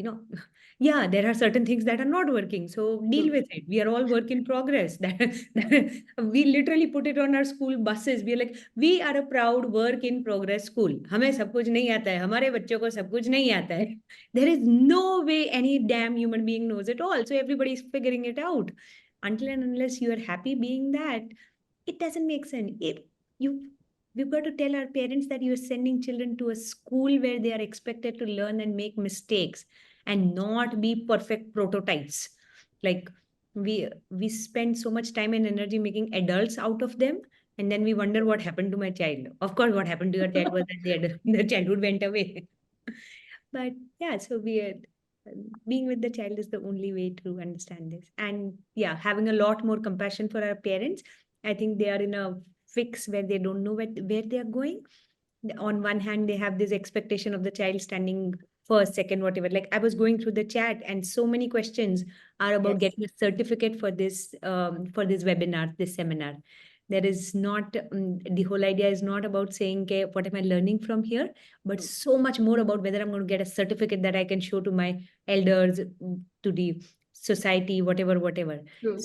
B: yeah, there are certain things that are not working, so deal with it. We are all work in progress. That we literally put it on our school buses. We are like, we are a proud work in progress school. हमें सब कुछ नहीं आता है, हमारे बच्चों को सब कुछ नहीं आता है. There is no way any damn human being knows it all, so everybody is figuring it out. Until and unless you are happy being that, it doesn't make sense. We've got to tell our parents that you're sending children to a school where they are expected to learn and make mistakes and not be perfect prototypes. Like we spend so much time and energy making adults out of them, and then we wonder what happened to my child. Of course, what happened to your child was that the childhood went away. But yeah, so being with the child is the only way to understand this. And yeah, having a lot more compassion for our parents. I think they are in a fix where they don't know where they are going. On one hand, they have this expectation of the child standing first, second, whatever. Like I was going through the chat, and so many questions are about getting a certificate for this webinar, this seminar. There is not the whole idea is not about saying, okay, what am I learning from here, but so much more about whether I'm going to get a certificate that I can show to my elders, to the society, whatever. So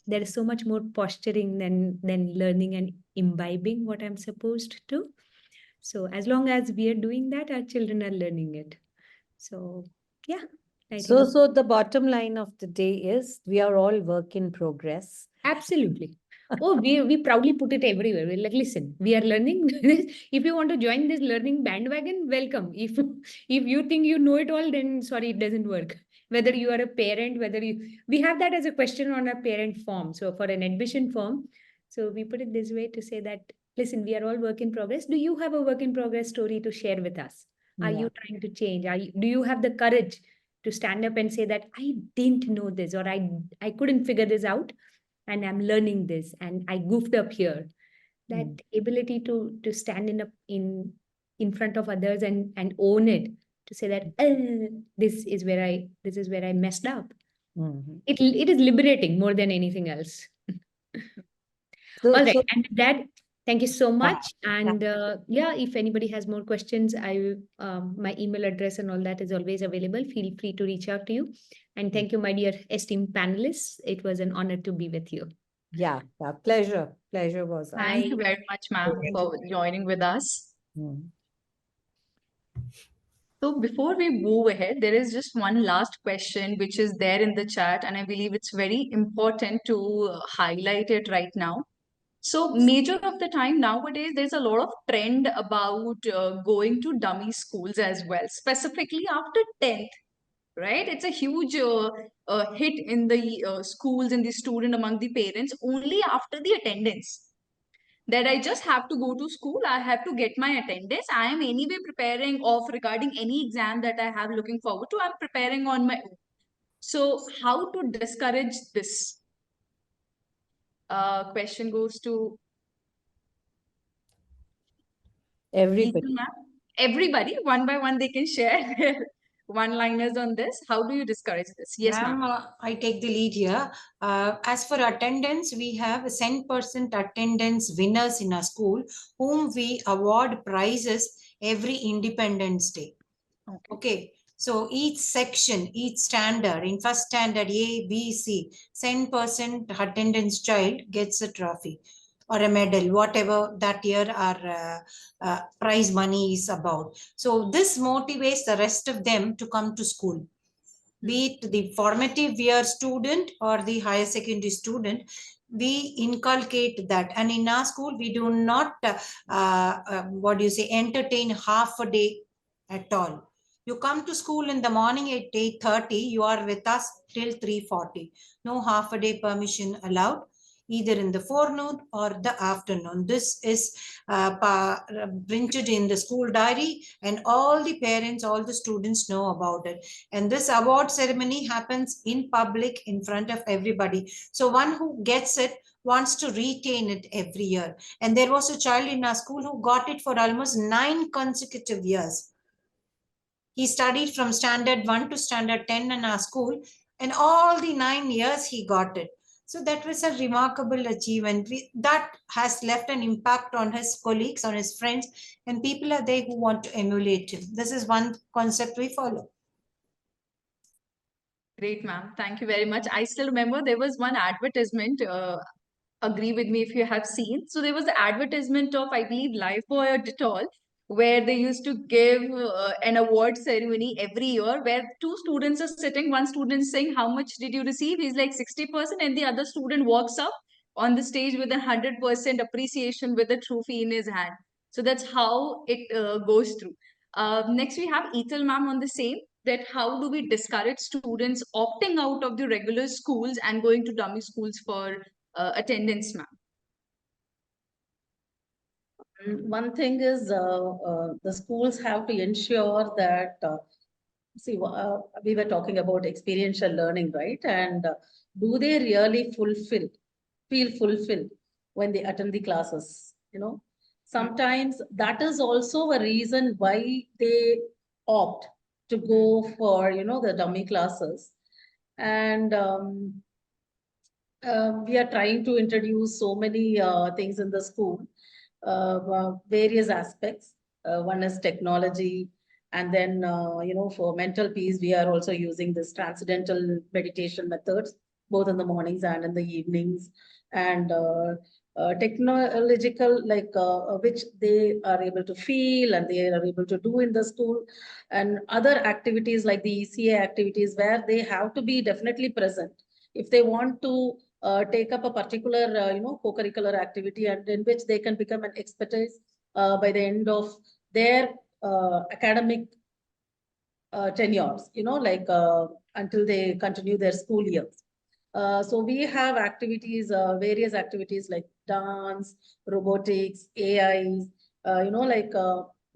B: there is so much more posturing than learning and imbibing what I'm supposed to. So as long as we are doing that, our children are learning it. So yeah.
E: So the bottom line of the day is we are all work in progress.
B: Absolutely. Oh, we proudly put it everywhere. We're like, listen, we are learning this. If you want to join this learning bandwagon, welcome. If you think you know it all, then sorry, it doesn't work. Whether you are a parent, we have that as a question on our parent form. So for an admission form, so we put it this way to say that, listen, we are all work in progress. Do you have a work in progress story to share with us? Are you trying to change? Do you have the courage to stand up and say that I didn't know this, or I couldn't figure this out, and I'm learning this, and I goofed up here? That ability to stand in front of others and own it, to say that this is where I messed up. It is liberating more than anything else. All right, and with that, thank you so much. And yeah, if anybody has more questions, my email address and all that is always available. Feel free to reach out to you. And thank you, my dear esteemed panelists. It was an honor to be with you.
E: Yeah, pleasure. Pleasure was ours.
A: Thank you very much, ma'am, for joining with us.
E: Mm.
A: So before we move ahead, there is just one last question which is there in the chat, and I believe it's very important to highlight it right now. So major of the time nowadays, there's a lot of trend about going to dummy schools as well, specifically after 10th, right? It's a huge hit in the schools and the student among the parents only after the attendance. That I just have to go to school, I have to get my attendance. I am anyway preparing of regarding any exam that I have looking forward to. I'm preparing on my own. So how to discourage this? Question goes to
E: Everybody.
A: Ethel, ma'am. Everybody, one by one, they can share their one-liners on this. How do you discourage this? Yes, ma'am.
D: I take the lead here. As for attendance, we have 10% attendance winners in our school whom we award prizes every Independence Day. Okay. So each section, each standard, in first standard A, B, C, 10% attendance child gets a trophy or a medal, whatever that year our prize money is about. So this motivates the rest of them to come to school. Be it the formative year student or the higher secondary student, we inculcate that. And in our school, we do not, entertain half a day at all. You come to school in the morning at 8:30, you are with us till 3:40. No half a day permission allowed, either in the forenoon or the afternoon. This is printed in the school diary, and all the parents, all the students know about it. And this award ceremony happens in public in front of everybody. So one who gets it wants to retain it every year. And there was a child in our school who got it for almost 9 consecutive years. He studied from standard 1 to standard 10 in our school, and all the 9 years he got it. So that was a remarkable achievement. That has left an impact on his colleagues, on his friends, and people are there who want to emulate him. This is one concept we follow.
A: Great, ma'am. Thank you very much. I still remember there was one advertisement. Agree with me if you have seen. So there was the advertisement of, I believe, Lifebuoy or Dettol, where they used to give an award ceremony every year, where two students are sitting. One student saying, "How much did you receive?" He's like 60%, and the other student walks up on the stage with 100% appreciation with a trophy in his hand. So that's how it goes through. Next, we have Ethel ma'am on the same, that how do we discourage students opting out of the regular schools and going to dummy schools for attendance, ma'am?
G: One thing is the schools have to ensure that, we were talking about experiential learning, right? And do they really feel fulfilled when they attend the classes? Sometimes that is also a reason why they opt to go for, the dummy classes. And we are trying to introduce so many things in the school, various aspects. One is technology, and then for mental peace, we are also using this transcendental meditation methods, both in the mornings and in the evenings, and technological, like which they are able to feel and they are able to do in the school, and other activities like the ECA activities, where they have to be definitely present if they want to take up a particular, co-curricular activity, and in which they can become an expertise by the end of their academic tenures, until they continue their school years. So we have activities, various activities like dance, robotics, AIs,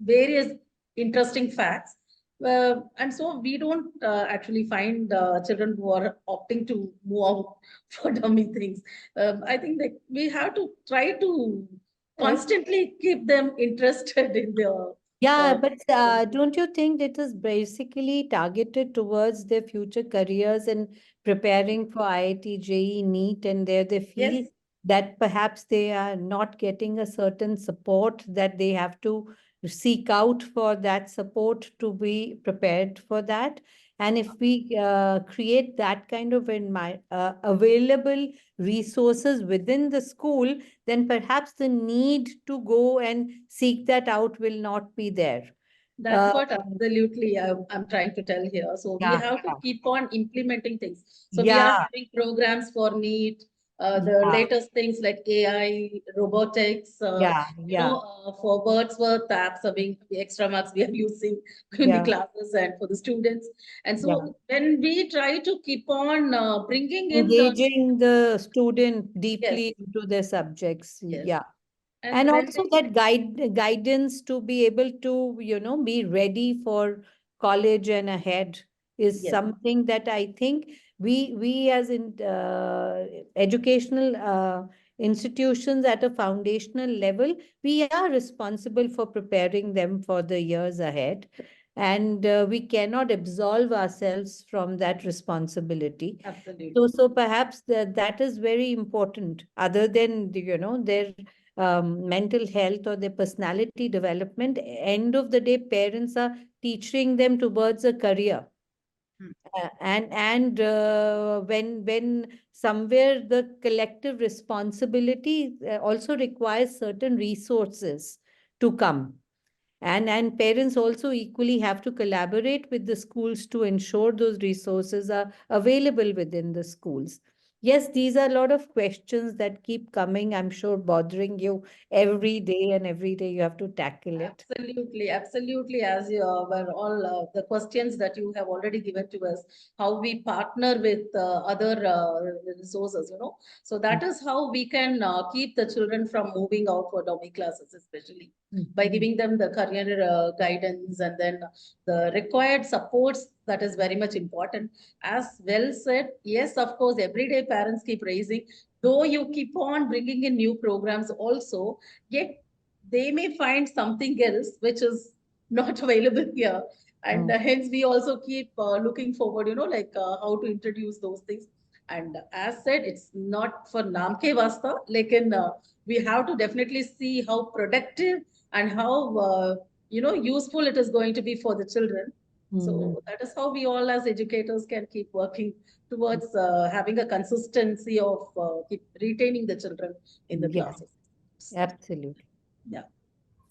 G: various interesting facts. And so we don't actually find children who are opting to move out for dummy things. I think that we have to try to constantly keep them interested in the
E: Yeah, but don't you think it is basically targeted towards their future careers and preparing for IIT, JEE, NEET, and there they feel
G: Yes.
E: that perhaps they are not getting a certain support, that they have to seek out for that support to be prepared for that. And if we create that kind of available resources within the school, then perhaps the need to go and seek that out will not be there.
G: That's what absolutely I'm trying to tell here. So we
E: Yeah,
G: have to
E: yeah.
G: keep on implementing things. So we are
E: Yeah,
G: having programs for NEET, the
E: yeah,
G: latest things like AI, robotics,
E: yeah,
G: for Wordsworth apps are being extra marks we are using in the
E: yeah,
G: classes and for the students. And
E: yeah.
G: so when we try to keep on bringing in the,
E: Engaging the student
G: yes,
E: deeply into their subjects.
G: yes.
E: Yeah.
G: And
E: And
G: when
E: also
G: they,
E: that guidance to be able to, be ready for college and ahead is
G: yes.
E: something that I think we as in educational institutions at a foundational level, we are responsible for preparing them for the years ahead. And we cannot absolve ourselves from that responsibility.
G: Absolutely.
E: So perhaps that is very important, other than, their mental health or their personality development. End of the day, parents are teaching them towards a career. And when somewhere the collective responsibility also requires certain resources to come. And parents also equally have to collaborate with the schools to ensure those resources are available within the schools. Yes, these are a lot of questions that keep coming, I'm sure, bothering you every day, and every day you have to tackle it.
G: Absolutely, absolutely. As you were all the questions that you have already given to us, how we partner with other resources, So that is how we can keep the children from moving out for dummy classes, especially by giving them the career guidance and then the required supports. That is very much important. As well said, yes, of course, everyday parents keep raising, though you keep on bringing in new programs also, yet they may find something else which is not available here. And hence we also keep looking forward, like how to introduce those things. And as said, it's not for naam ke vasta, like we have to definitely see how productive and how, useful it is going to be for the children. So that is how we all as educators can keep working towards having a consistency of keep retaining the children in the
E: Yeah,
G: classes.
E: absolutely.
G: Yeah.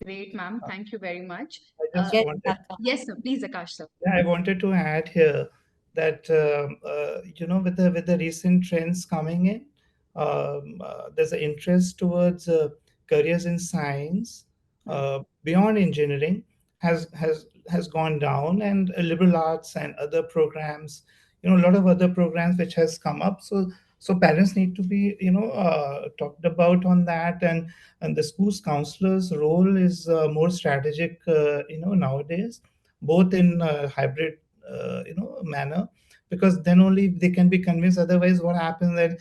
A: Great, ma'am. Thank you very much.
C: I just
E: Yes,
C: wanted
E: Aakash.
A: Yes, sir. Please, Akash, sir.
C: Yeah, I wanted to add here that with the recent trends coming in, there's an interest towards careers in science beyond engineering has gone down, and liberal arts and other programs, a lot of other programs which has come up. So parents need to be talked about on that, and the school's counselors' role is more strategic, nowadays, both in hybrid manner, because then only they can be convinced. Otherwise what happens that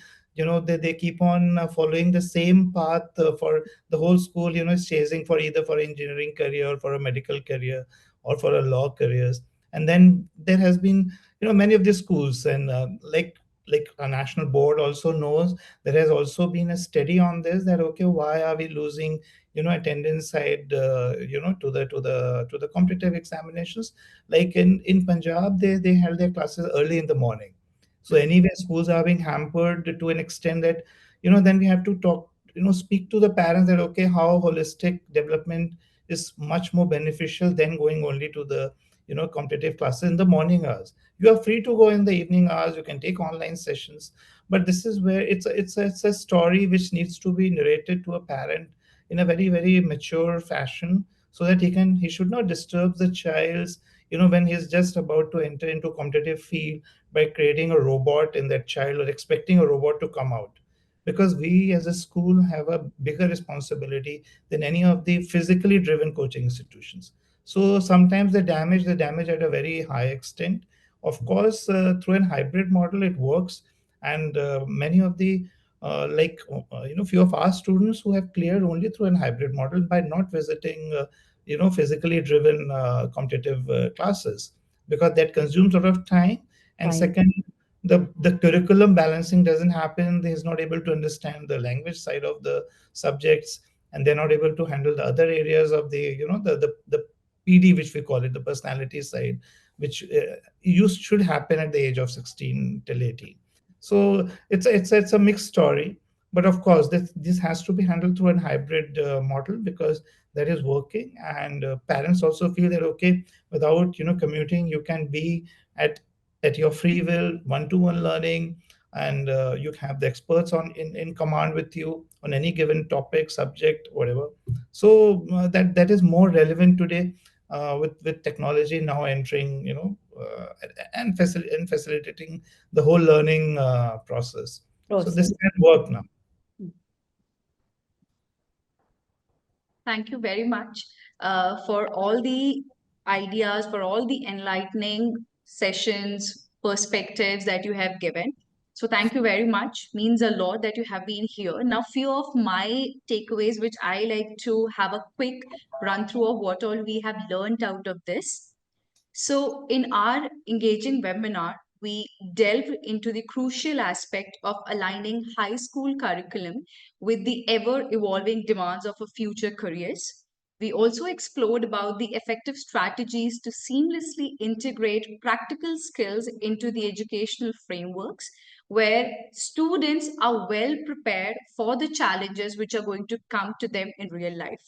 C: they keep on following the same path for the whole school, is chasing for either for engineering career or for a medical career or for a law careers. And then there has been many of the schools, and like a national board also knows, there has also been a study on this, that okay, why are we losing attendance side, to the competitive examinations. Like in Punjab, they held their classes early in the morning. So anyway, schools are being hampered to an extent that then we have to talk, speak to the parents that okay, how holistic development is much more beneficial than going only to the competitive classes in the morning hours. You are free to go in the evening hours, you can take online sessions, but this is where it's a story which needs to be narrated to a parent in a very, very mature fashion, so that he should not disturb the child's, when he's just about to enter into a competitive field, by creating a robot in that child or expecting a robot to come out. Because we as a school have a bigger responsibility than any of the physically driven coaching institutions. So sometimes the damage at a very high extent. Of course, through an hybrid model it works, and many of the few of our students who have cleared only through an hybrid model by not visiting physically driven competitive classes, because that consumes a lot of time. And
E: Fine.
C: second, the curriculum balancing doesn't happen. He's not able to understand the language side of the subjects, and they're not able to handle the other areas of the PD, which we call it, the personality side, which should happen at the age of 16 till 18. So it's a mixed story, but of course this has to be handled through a hybrid model, because that is working, and parents also feel that okay, without commuting, you can be at your free will, one-to-one learning, and you have the experts in command with you on any given topic, subject, whatever. So that is more relevant today, with technology now entering, and facilitating the whole learning process. So this can work now.
A: Thank you very much for all the ideas, for all the enlightening sessions, perspectives that you have given. So thank you very much. Means a lot that you have been here. Now, few of my takeaways, which I like to have a quick run through of what all we have learned out of this. So, in our engaging webinar, we delve into the crucial aspect of aligning high school curriculum with the ever evolving demands of a future careers. We also explored about the effective strategies to seamlessly integrate practical skills into the educational frameworks, where students are well prepared for the challenges which are going to come to them in real life.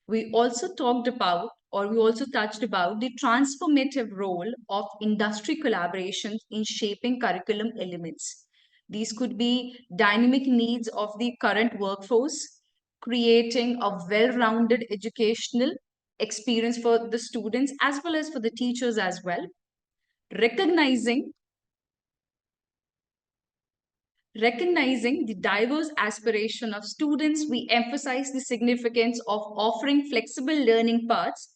A: We also talked about, or we also touched about, the transformative role of industry collaborations in shaping curriculum elements. These could be dynamic needs of the current workforce, creating a well-rounded educational experience for the students as well as for the teachers as well. Recognizing the diverse aspiration of students, we emphasize the significance of offering flexible learning paths.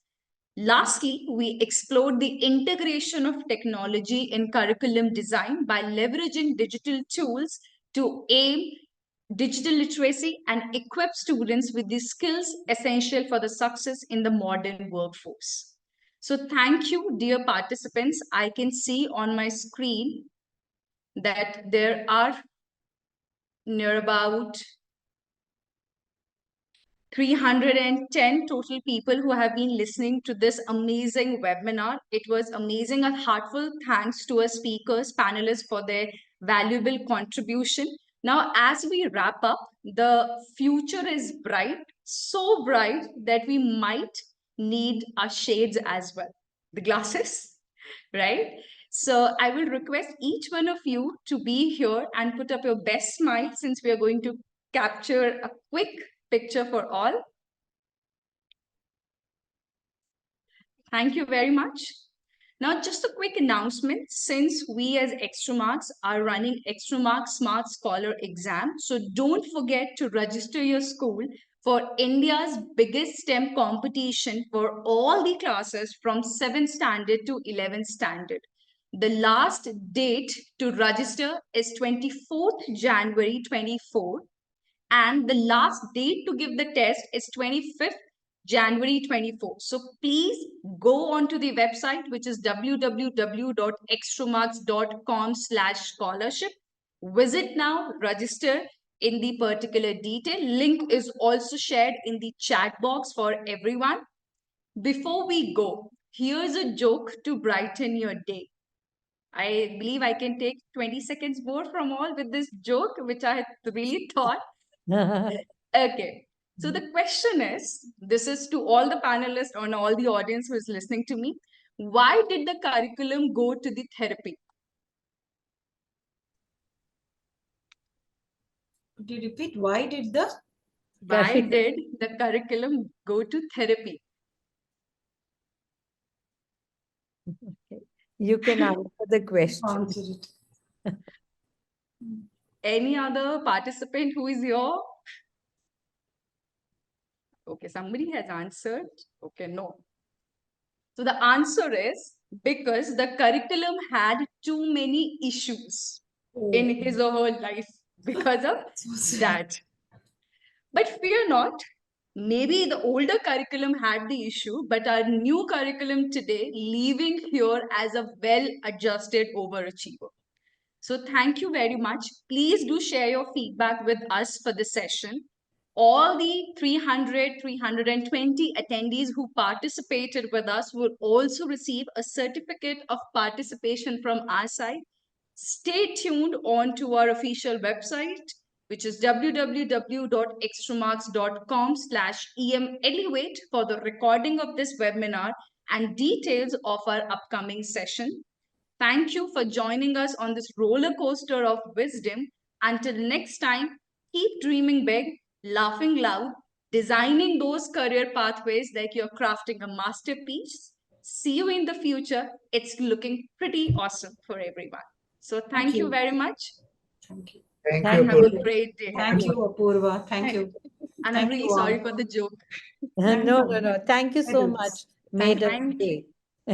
A: Lastly, we explored the integration of technology in curriculum design by leveraging digital tools to aim digital literacy and equip students with the skills essential for the success in the modern workforce. So thank you, dear participants. I can see on my screen that there are near about 310 total people who have been listening to this amazing webinar. It was amazing. A heartfelt thanks to our speakers, panelists for their valuable contribution. Now, as we wrap up, the future is bright, so bright that we might need our shades as well. The glasses, right? So I will request each one of you to be here and put up your best smile, since we are going to capture a quick picture for all. Thank you very much. Now, just a quick announcement, since we as Extramarks are running Extramarks Smart Scholar exam, so don't forget to register your school for India's biggest STEM competition for all the classes from 7th standard to 11th standard. The last date to register is 24th January 24, and the last date to give the test is 25th January 24. So please go onto the website, which is www.extramarks.com/scholarship. Visit now, register in the particular detail. Link is also shared in the chat box for everyone. Before we go, here's a joke to brighten your day. I believe I can take 20 seconds more from all with this joke, which I had really thought. Okay. So the question is, this is to all the panelists and all the audience who is listening to me. Why did the curriculum go to the therapy?
D: Could you repeat? Why did the
A: curriculum go to therapy?
E: Okay. You can answer the question.
D: answer it?
A: Any other participant who is here? Okay, somebody has answered. Okay, no. So the answer is because the curriculum had too many issues in his or her life because of that. But fear not, maybe the older curriculum had the issue, but our new curriculum today leaving here as a well-adjusted overachiever. So thank you very much. Please do share your feedback with us for the session. All the 320 attendees who participated with us will also receive a certificate of participation from our side. Stay tuned on to our official website, which is www.extramarks.com/EMElevate for the recording of this webinar and details of our upcoming session. Thank you for joining us on this roller coaster of wisdom. Until next time, keep dreaming big, laughing loud, designing those career pathways like you're crafting a masterpiece. See you in the future. It's looking pretty awesome for everyone. So thank you very much.
D: Thank you.
C: Thank
A: And
C: you,
A: have a
C: Apurva.
A: great day.
D: Thank you, Apurva. Thank you.
A: And I'm
D: Thank
A: really
D: you all.
A: sorry for the joke.
E: No, no, no. Thank you so
D: It is.
E: much. Made
A: Thank
E: us
A: you.
E: day.